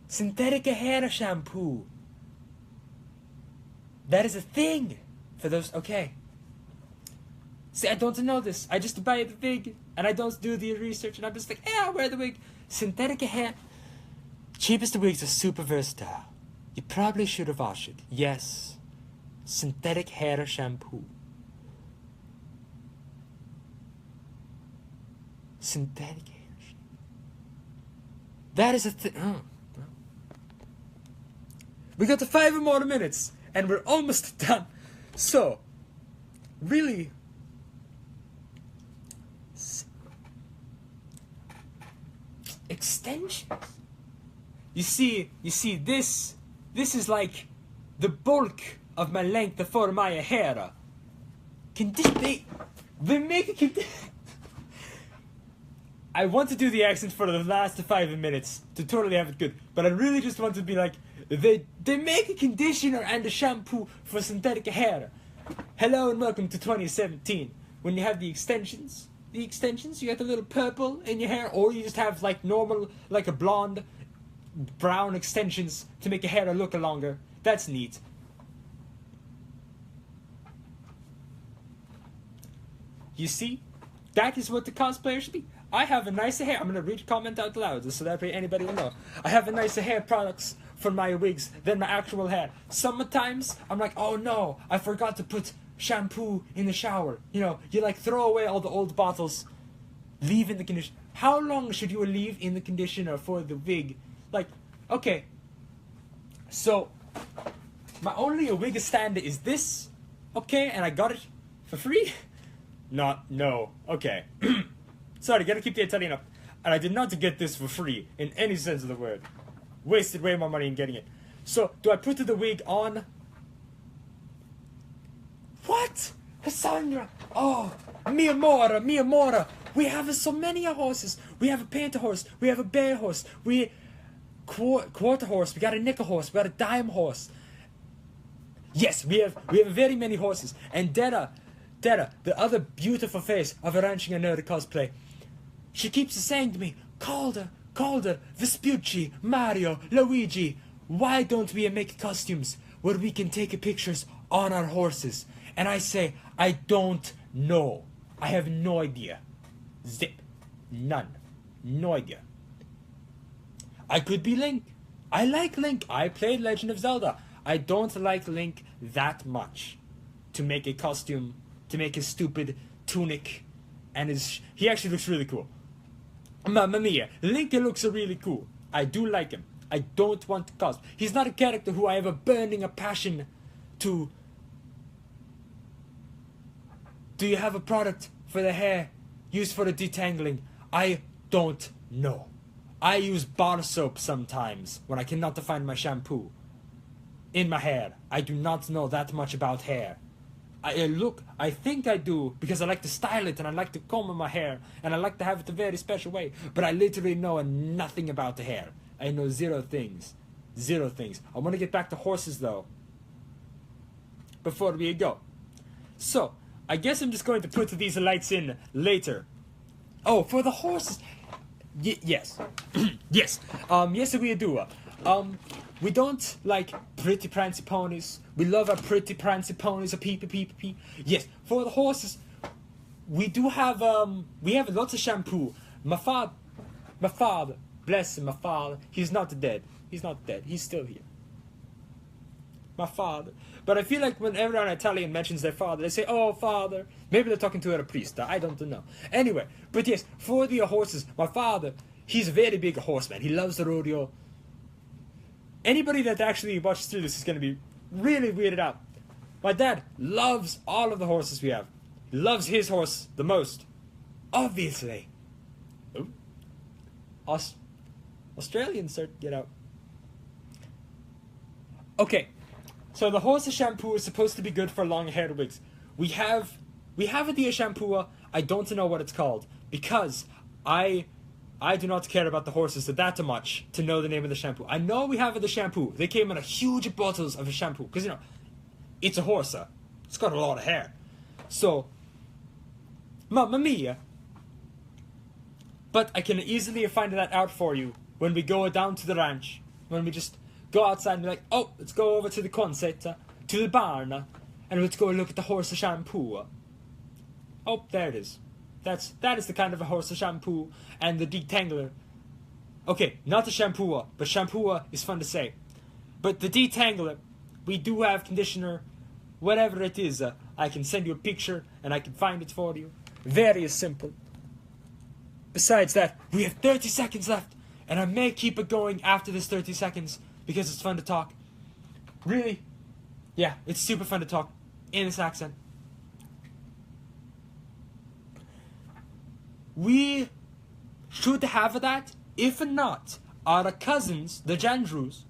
Synthetic hair shampoo. That is a thing for those. Okay. See, I don't know this. I just buy the wig and I don't do the research and I'm just like, I'll wear the wig. Synthetic hair. Cheapest wigs are super versatile. You probably should have washed it. Yes. Synthetic hair shampoo. Synthetic hair shampoo. That is a thing. Oh. We got to 5 more minutes. And we're almost done. So, really, extensions. You see, this is like the bulk of my length for my hair. They make a condition. I want to do the accent for the last 5 minutes to totally have it good, but I really just want to be like, they make a conditioner and a shampoo for synthetic hair. Hello and welcome to 2017. When you have the extensions, you get a little purple in your hair, or you just have like normal, like a blonde, brown extensions to make your hair look longer. That's neat. You see, that is what the cosplayer should be. I have a nicer hair. I'm gonna read comment out loud so that way anybody will know. I have a nicer hair products for my wigs than my actual hair. Sometimes I'm like, oh no, I forgot to put shampoo in the shower. You know, you like throw away all the old bottles, leave in the conditioner. How long should you leave in the conditioner for the wig? Like, okay, so my only wig stand is this, okay, and I got it for free. No, okay. Sorry, gotta keep the Italian up. And I did not get this for free, in any sense of the word. Wasted way more money in getting it. So, do I put the wig on? What? Cassandra! Oh, mi amore! We have so many horses. We have a painter horse, we have a bay horse, we... quarter horse, we got a nickel horse, we got a dime horse. Yes, we have very many horses. And Detta, the other beautiful face of a Ranching a Nerd cosplay, she keeps saying to me, Calder, Vespucci, Mario, Luigi, why don't we make costumes where we can take pictures on our horses? And I say, I don't know. I have no idea. Zip. None. No idea. I could be Link. I like Link. I played Legend of Zelda. I don't like Link that much to make a costume, to make his stupid tunic, and he actually looks really cool. Mamma mia, Link looks really cool. I do like him. I don't want to cosplay. He's not a character who I have a burning passion to. Do you have a product for the hair used for the detangling? I don't know. I use bar soap sometimes when I cannot find my shampoo in my hair. I do not know that much about hair. I think I do because I like to style it and I like to comb my hair and I like to have it a very special way. But I literally know nothing about the hair. I know zero things. Zero things. I want to get back to horses though, before we go. So, I guess I'm just going to put these lights in later. Oh, for the horses. Yes. Yes. Yes, we do. We don't like pretty prancy ponies. We love our pretty prancy ponies. A pee. Yes, for the horses, we do have lots of shampoo. My father, bless him, my father. He's not dead. He's still here. My father. But I feel like whenever an Italian mentions their father, they say, "Oh, father." Maybe they're talking to a priest. I don't know. Anyway, but yes, for the horses, my father, he's a very big horseman. He loves the rodeo. Anybody that actually watches through this is going to be really weirded out. My dad loves all of the horses we have. He loves his horse the most. Obviously. Ooh. Australians start to get out. Okay. So the horse shampoo is supposed to be good for long haired wigs. We have a Dia shampoo. I don't know what it's called because I do not care about the horses that much to know the name of the shampoo. I know we have the shampoo. They came in a huge bottles of a shampoo because it's a horse. It's got a lot of hair. So, mamma mia. But I can easily find that out for you when we go down to the ranch. When we just go outside and be like, oh, let's go over to the concert, to the barn, and let's go look at the horse shampoo. Oh, there it is. That is the kind of a horse shampoo and the detangler. Okay, not the shampoo, but shampoo is fun to say. But the detangler, we do have conditioner, whatever it is. I can send you a picture and I can find it for you. Very simple. Besides that, we have 30 seconds left, and I may keep it going after this 30 seconds because it's fun to talk. Really? Yeah, it's super fun to talk in this accent. We should have that. If not, our cousins, the Jandrews,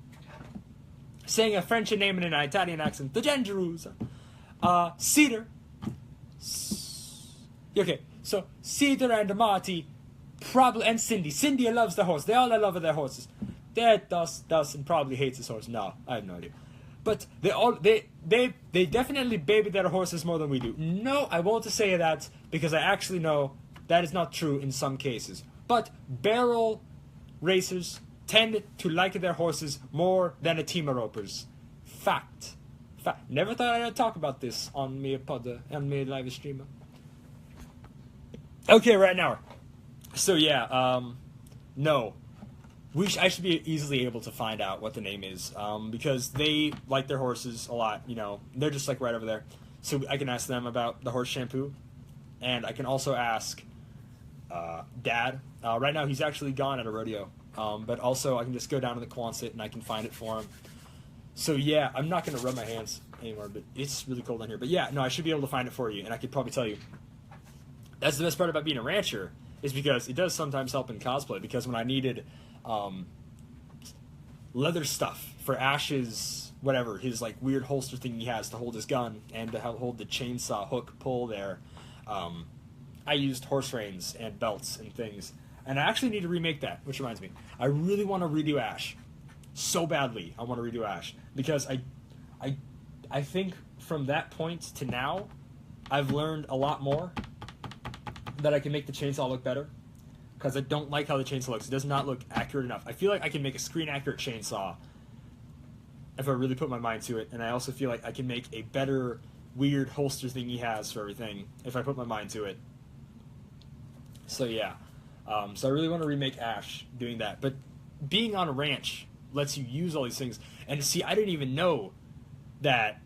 saying a French name in an Italian accent. The Dangerous. Cedar. Okay, so Cedar and Marty, probably, and Cindy. Cindy loves the horse. They all love their horses. Dad Dustin probably hates his horse. No, I have no idea. But they definitely baby their horses more than we do. No, I won't say that because I actually know that is not true in some cases. But barrel racers tend to like their horses more than a team of ropers. Fact. Never thought I'd talk about this on me live streamer. Okay, right now. So yeah, no. I should be easily able to find out what the name is, because they like their horses a lot, you know. They're just like right over there. So I can ask them about the horse shampoo, and I can also ask Dad. Right now he's actually gone at a rodeo, but also I can just go down to the Quonset and I can find it for him. So yeah, I'm not going to rub my hands anymore, but it's really cold down here. But yeah, no, I should be able to find it for you, and I could probably tell you. That's the best part about being a rancher, is because it does sometimes help in cosplay, because when I needed leather stuff for Ash's, whatever, his like weird holster thing he has to hold his gun and to hold the chainsaw hook pull there, I used horse reins and belts and things. And I actually need to remake that, which reminds me, I really want to redo Ash. So badly, I want to redo Ash. Because I think from that point to now, I've learned a lot more that I can make the chainsaw look better. Because I don't like how the chainsaw looks. It does not look accurate enough. I feel like I can make a screen-accurate chainsaw if I really put my mind to it. And I also feel like I can make a better, weird holster thing he has for everything if I put my mind to it. So yeah. So I really want to remake Ash doing that. But being on a ranch lets you use all these things. And see, I didn't even know that,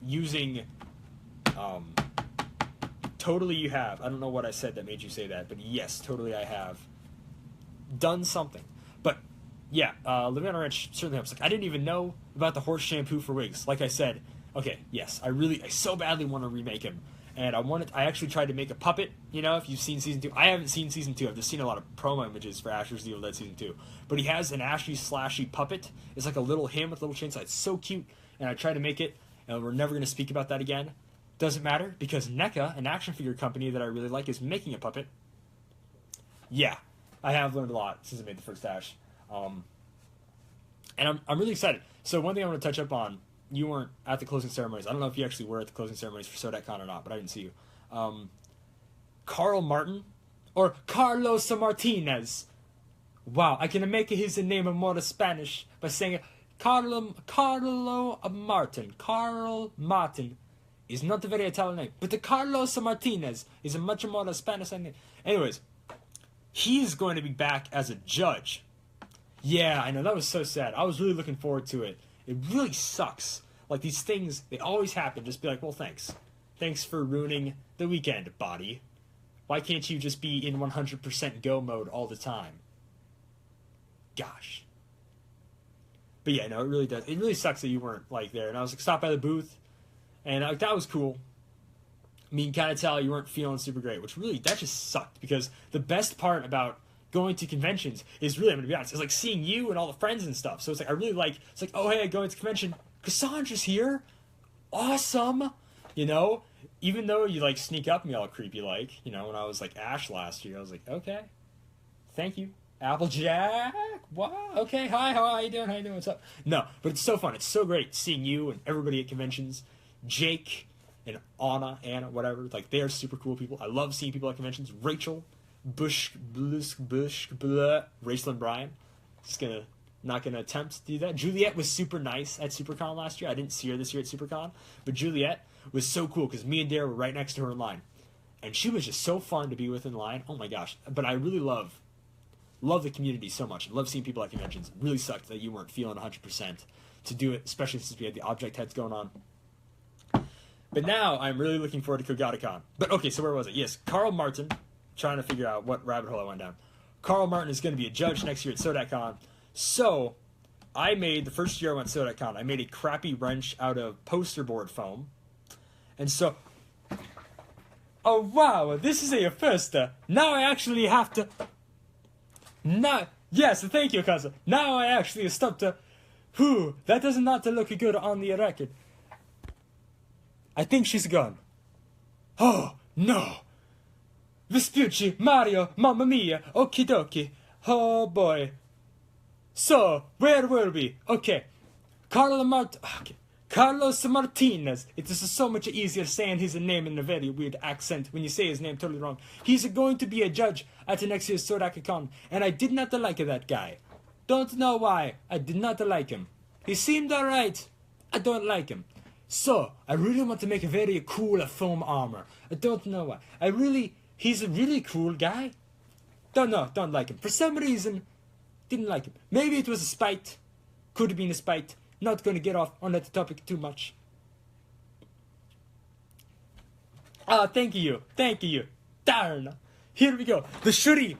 using, totally you have. I don't know what I said that made you say that, but yes, totally I have done something. But yeah, living on a ranch certainly helps. Like, I didn't even know about the horse shampoo for wigs. Like I said, okay, yes, I so badly want to remake him. And I actually tried to make a puppet, if you've seen Season 2. I haven't seen Season 2. I've just seen a lot of promo images for Asher's Evil Dead Season 2. But he has an Ashy slashy puppet. It's like a little him with a little chainsaw. It's so cute. And I tried to make it, and we're never going to speak about that again. Doesn't matter, because NECA, an action figure company that I really like, is making a puppet. Yeah, I have learned a lot since I made the first Ash. And I'm really excited. So one thing I want to touch up on, you weren't at the closing ceremonies. I don't know if you actually were at the closing ceremonies for SodecCon or not, but I didn't see you. Carl Martin, or Carlos Martinez. Wow, I can make his name more Spanish by saying Carlo Martin. Carl Martin is not a very Italian name, but the Carlos Martinez is a much more Spanish name. Anyways, he's going to be back as a judge. Yeah, I know, that was so sad. I was really looking forward to it. It really sucks. Like, these things, they always happen. Just be like, well, thanks. Thanks for ruining the weekend, body. Why can't you just be in 100% go mode all the time? Gosh. But yeah, no, it really does. It really sucks that you weren't, like, there. And I was like, stop by the booth. And that was cool. I mean, you can kind of tell you weren't feeling super great, which really, that just sucked. Because the best part about going to conventions is really, I'm going to be honest, it's like seeing you and all the friends and stuff. So it's like, I really like, it's like, oh, hey, going to convention. Cassandra's here. Awesome. Even though you, like, sneak up me all creepy, like, when I was, like, Ash last year, I was like, okay. Thank you. Applejack. Wow. Okay. Hi. How you doing? What's up? No, but it's so fun. It's so great seeing you and everybody at conventions. Jake and Anna, whatever. Like, they're super cool people. I love seeing people at conventions. Rachel, Rachel and Brian. Not gonna attempt to do that. Juliet was super nice at SuperCon last year. I didn't see her this year at SuperCon, but Juliet was so cool because me and Dara were right next to her in line, and she was just so fun to be with in line. Oh my gosh! But I really love the community so much. I love seeing people at conventions. It really sucked that you weren't feeling 100% to do it, especially since we had the object heads going on. But now I'm really looking forward to KogataCon. But okay, so where was it? Yes, Carl Martin. Trying to figure out what rabbit hole I went down. Carl Martin is going to be a judge next year at SodecCon. So I made, the first year I went to SodecCon, I made a crappy wrench out of poster board foam. And so, oh wow, this is a first. Now I actually have to, now Yes, thank you, cousin. Now I actually stopped to... Whew, that does not look good on the record. I think she's gone. Oh, no. Vespucci, Mario, Mamma Mia, okie dokie. Oh, boy. So, where were we? Okay. Carlos Martinez. It is so much easier saying his name in a very weird accent when you say his name totally wrong. He's going to be a judge at the next year's Sodaka-con, and I did not like that guy. Don't know why. I did not like him. He seemed alright. I don't like him. So, I really want to make a very cool foam armor. I don't know why. He's a really cool guy. Don't like him. For some reason, didn't like him. Maybe it was a spite. Could have been a spite. Not going to get off on that topic too much. Thank you. Darn. Here we go. The shooty.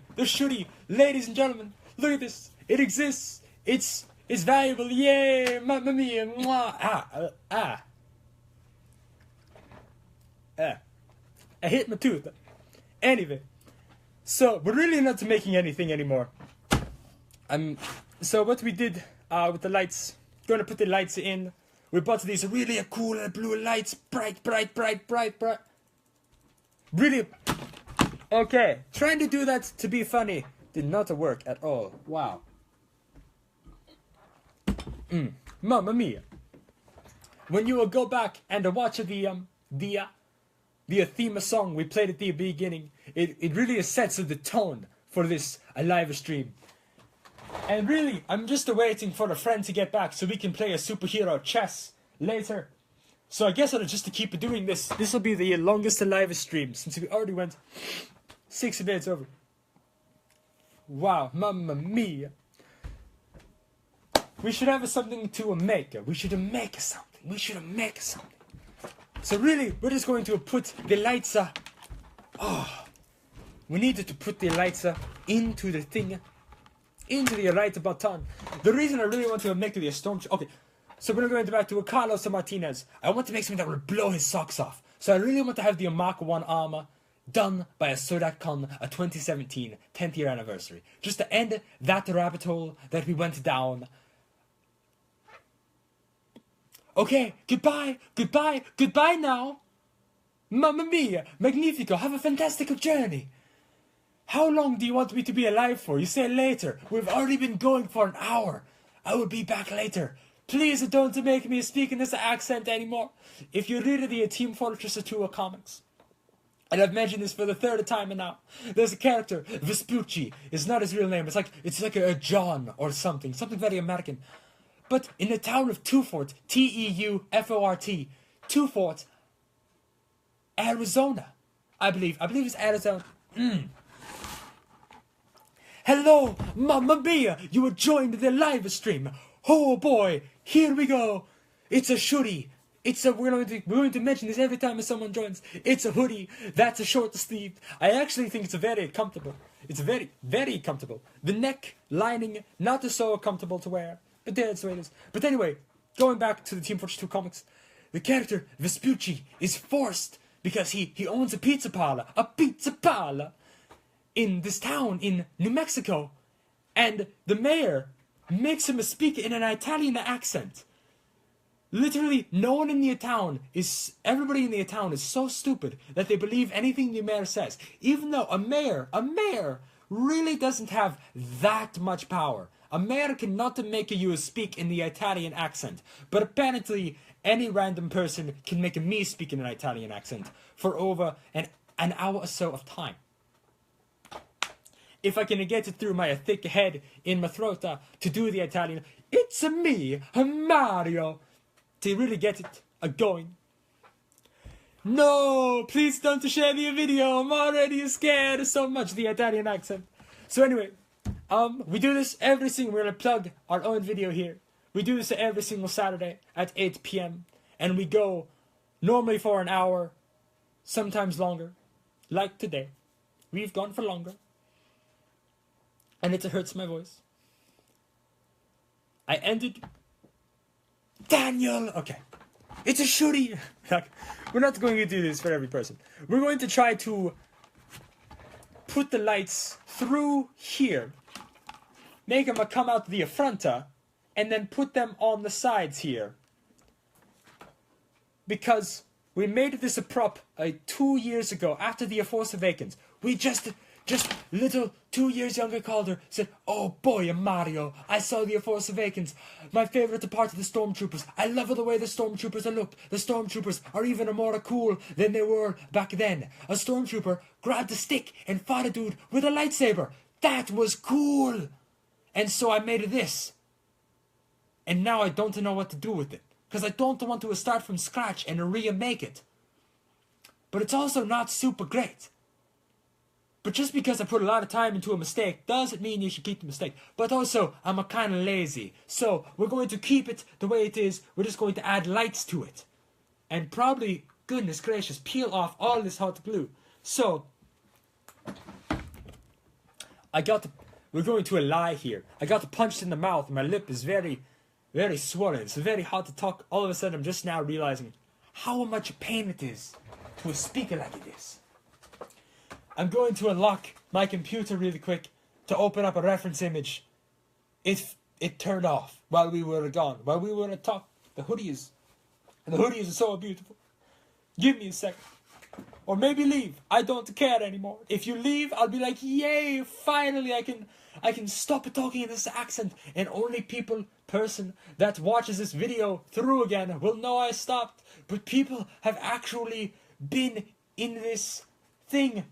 Ladies and gentlemen, look at this. It exists. It's valuable. Yay. Mamma mia. Mwah. I hit my tooth. Anyway. So, we're really not making anything anymore. So what we did with the lights, gonna put the lights in. We bought these really cool blue lights, bright. Brilliant. Okay, trying to do that to be funny did not work at all. Wow. Mamma mia. When you will go back and watch the theme song we played at the beginning, it really sets the tone for this live stream. And really, I'm just waiting for a friend to get back so we can play a superhero chess later. So I guess I'll just keep doing this. This will be the longest live stream since we already went 6 minutes over. Wow, mamma mia. We should have something to make. We should make something. So really, we're just going to put the lights. We needed to put the lights into the thing. Into the right button. The reason I really want to make the storm... Okay, so we're going back to Carlos Martinez. I want to make something that will blow his socks off. So I really want to have the Mach 1 armor done by a Sodaka-con, a 2017 10th year anniversary. Just to end that rabbit hole that we went down. Okay, goodbye now. Mamma mia, magnifico, have a fantastical journey. How long do you want me to be alive for? You say later. We've already been going for an hour. I will be back later. Please don't make me speak in this accent anymore. If you read the Team Fortress 2 comics, and I've mentioned this for the 3rd time now, there's a character, Vespucci. It's not his real name. It's like a John or something very American. But in the town of Teufort, Teufort, Teufort, Arizona, I believe it's Arizona. Hello, mamma mia, you have joined the live stream. Oh boy, here we go. It's a shooty. We're going to mention this every time someone joins. It's a hoodie. That's a short sleeve. I actually think it's very comfortable. It's very, very comfortable. The neck lining, not so comfortable to wear. But that's the way it is. But anyway, going back to the Team Fortress 2 comics, the character Vespucci is forced because he owns a pizza parlor. In this town in New Mexico, and the mayor makes him speak in an Italian accent. Literally, everybody in the town is so stupid that they believe anything the mayor says, even though a mayor really doesn't have that much power. A mayor cannot make you speak in the Italian accent, but apparently any random person can make me speak in an Italian accent for over an hour or so of time. If I can get it through my thick head in my throat to do the Italian, it's me, Mario, to really get it going. No, please don't share the video. I'm already scared so much the Italian accent. So anyway, we do this every single. We're gonna plug our own video here. We do this every single Saturday at 8 p.m. and we go normally for an hour, sometimes longer. Like today, we've gone for longer. And it hurts my voice. I ended... Daniel! Okay. It's a shooty! We're not going to do this for every person. We're going to try to put the lights through here. make them come out the affronta, and then put them on the sides here. Because we made this a prop 2 years ago after the Force Awakens. We just little 2 years younger Calder said, "Oh boy, Mario, I saw the Force Awakens. My favorite part of the Stormtroopers. I love the way the Stormtroopers are looked. The Stormtroopers are even more cool than they were back then. A Stormtrooper grabbed a stick and fought a dude with a lightsaber. That was cool." And so I made this. And now I don't know what to do with it. Because I don't want to start from scratch and remake it. But it's also not super great. But just because I put a lot of time into a mistake doesn't mean you should keep the mistake. But also, I'm a kind of lazy. So, we're going to keep it the way it is. We're just going to add lights to it. And probably, goodness gracious, peel off all this hot glue. So, we're going to a lie here. I got punched in the mouth. My lip is very, very swollen. It's very hard to talk. All of a sudden, I'm just now realizing how much pain it is to speak like it is. I'm going to unlock my computer really quick to open up a reference image. It turned off while we were gone. While we were at top. The hoodies. And the hoodies are so beautiful. Give me a second. Or maybe leave. I don't care anymore. If you leave, I'll be like, yay, finally I can stop talking in this accent. And only person that watches this video through again will know I stopped. But people have actually been in this thing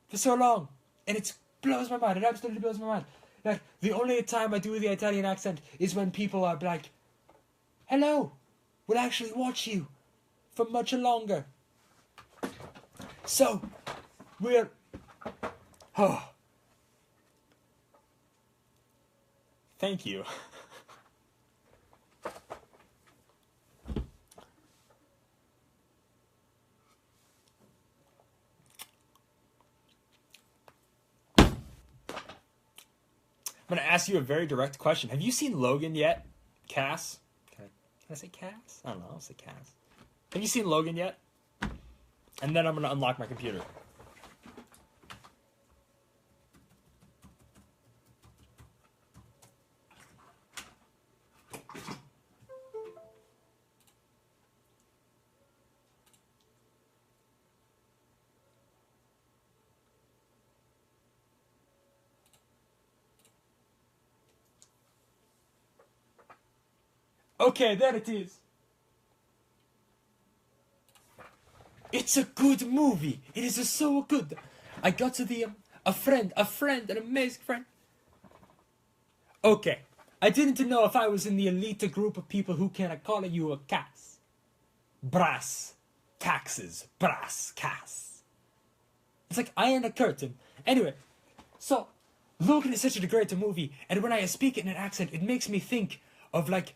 for so long, and it blows my mind. It absolutely blows my mind. Like, the only time I do the Italian accent is when people are like, "Hello, we'll actually watch you for much longer." So, we're... Oh. Thank you. I'm going to ask you a very direct question. Have you seen Logan yet? Cass? Can I say Cass? I don't know. I'll say Cass. Have you seen Logan yet? And then I'm going to unlock my computer. Okay, there it is. It's a good movie. It is so good. I got to the a friend, an amazing friend. Okay, I didn't know if I was in the elite group of people who can call you a Cass. Brass, taxes, brass, Cass. It's like Iron Curtain. Anyway, so Logan is such a great movie, and when I speak it in an accent, it makes me think of like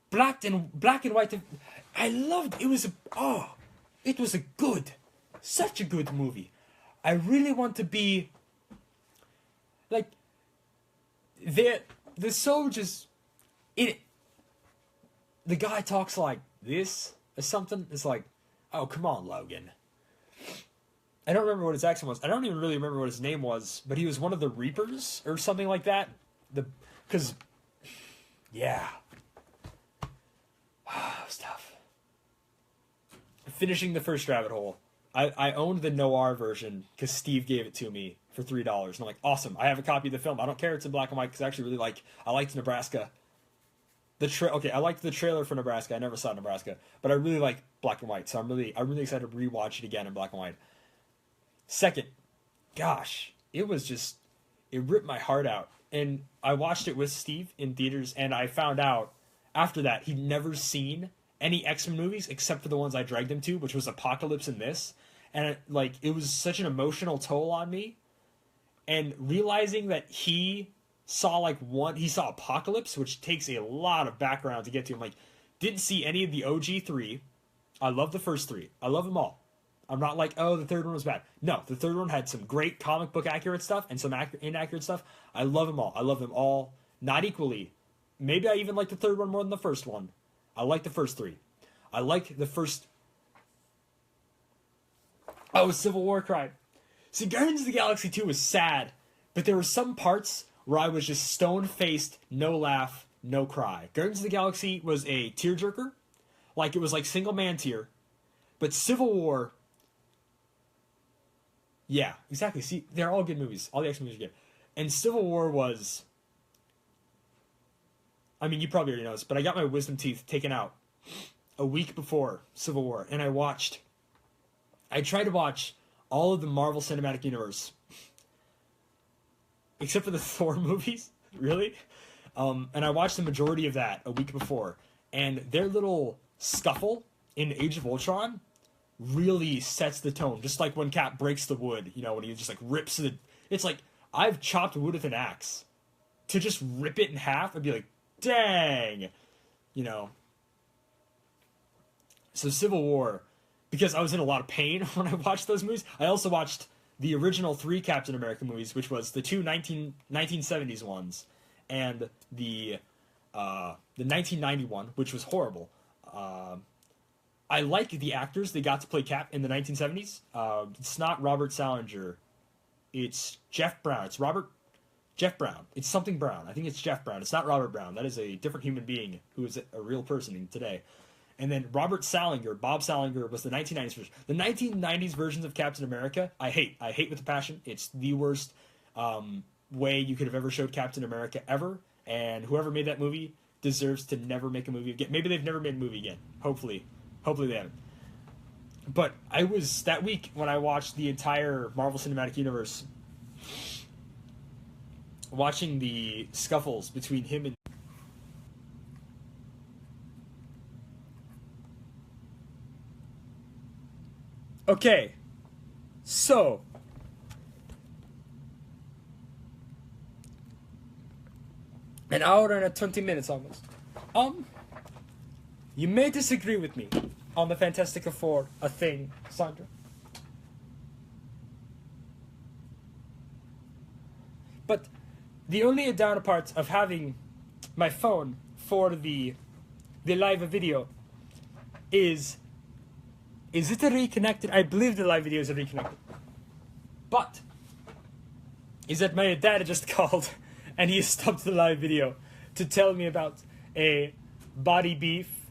black and white. I loved it. It was such a good movie. I really want to be like the soldiers in it. The guy talks like this or something. It's like, oh, come on, Logan. I don't remember what his accent was. I don't even really remember what his name was, but he was one of the Reapers or something like that. Yeah. It was tough. Finishing the first rabbit hole. I owned the Noir version because Steve gave it to me for $3. And I'm like, awesome. I have a copy of the film. I don't care it's in black and white because I actually really I liked Nebraska. I liked the trailer for Nebraska. I never saw Nebraska, but I really like black and white. So I'm really excited to rewatch it again in black and white. Second, gosh, it ripped my heart out. And I watched it with Steve in theaters, and I found out after that he'd never seen any X-Men movies except for the ones I dragged him to, which was Apocalypse and this. And it was such an emotional toll on me. And realizing that he saw Apocalypse, which takes a lot of background to get to. I'm didn't see any of the OG 3. I love the first 3. I love them all. I'm not like, oh, the third one was bad. No, the third one had some great comic book accurate stuff and some inaccurate stuff. I love them all. I love them all, not equally. Maybe I even like the third one more than the first one. I like the first 3. I like the first... Oh, Civil War cried. See, Guardians of the Galaxy 2 was sad, but there were some parts where I was just stone-faced, no laugh, no cry. Guardians of the Galaxy was a tearjerker. Like, it was like single-man tear. But Civil War... Yeah, exactly. See, they're all good movies. All the action movies are good. And Civil War was... I mean, you probably already know this, but I got my wisdom teeth taken out a week before Civil War. And I tried to watch all of the Marvel Cinematic Universe. Except for the Thor movies, really. And I watched the majority of that a week before. And their little scuffle in Age of Ultron really sets the tone. Just like when Cap breaks the wood, you know, when he just like rips the... It's like, I've chopped wood with an axe. To just rip it in half and be like, dang! You know. So Civil War, because I was in a lot of pain when I watched those movies, I also watched the original 3 Captain America movies, which was the 2 1970s ones, and the 1991, which was horrible. I like the actors they got to play Cap in the 1970s. It's not Robert Salinger. It's Jeff Brown. It's Jeff Brown. It's something Brown. I think it's Jeff Brown. It's not Robert Brown. That is a different human being who is a real person today. And then Bob Salinger, was the 1990s version. The 1990s versions of Captain America, I hate. I hate with a passion. It's the worst way you could have ever showed Captain America ever. And whoever made that movie deserves to never make a movie again. Maybe they've never made a movie again. Hopefully they haven't. But I was, that week when I watched the entire Marvel Cinematic Universe, watching the scuffles between him and... Okay, so... an hour and 20 minutes almost. You may disagree with me on the Fantastic Four, a thing, Sandra. But the only downside of having my phone for the live video is it reconnected? I believe the live videos are reconnected. But is that my dad just called and he stopped the live video to tell me about a body beef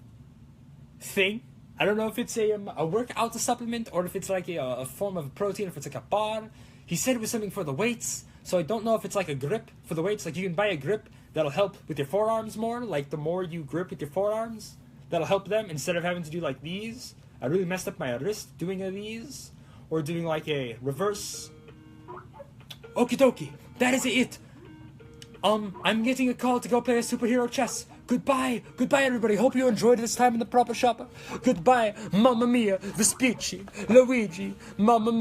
thing. I don't know if it's a workout supplement or if it's like a form of protein, if it's like a bar. He said it was something for the weights, so I don't know if it's like a grip for the weights. Like you can buy a grip that'll help with your forearms more. Like the more you grip with your forearms, that'll help them instead of having to do like these. I really messed up my wrist doing these or doing like a reverse. Okie dokie, that is it. I'm getting a call to go play a superhero chess. Goodbye everybody. Hope you enjoyed this time in the proper shop. Goodbye, Mamma Mia, Vespucci, Luigi, Mamma Mia.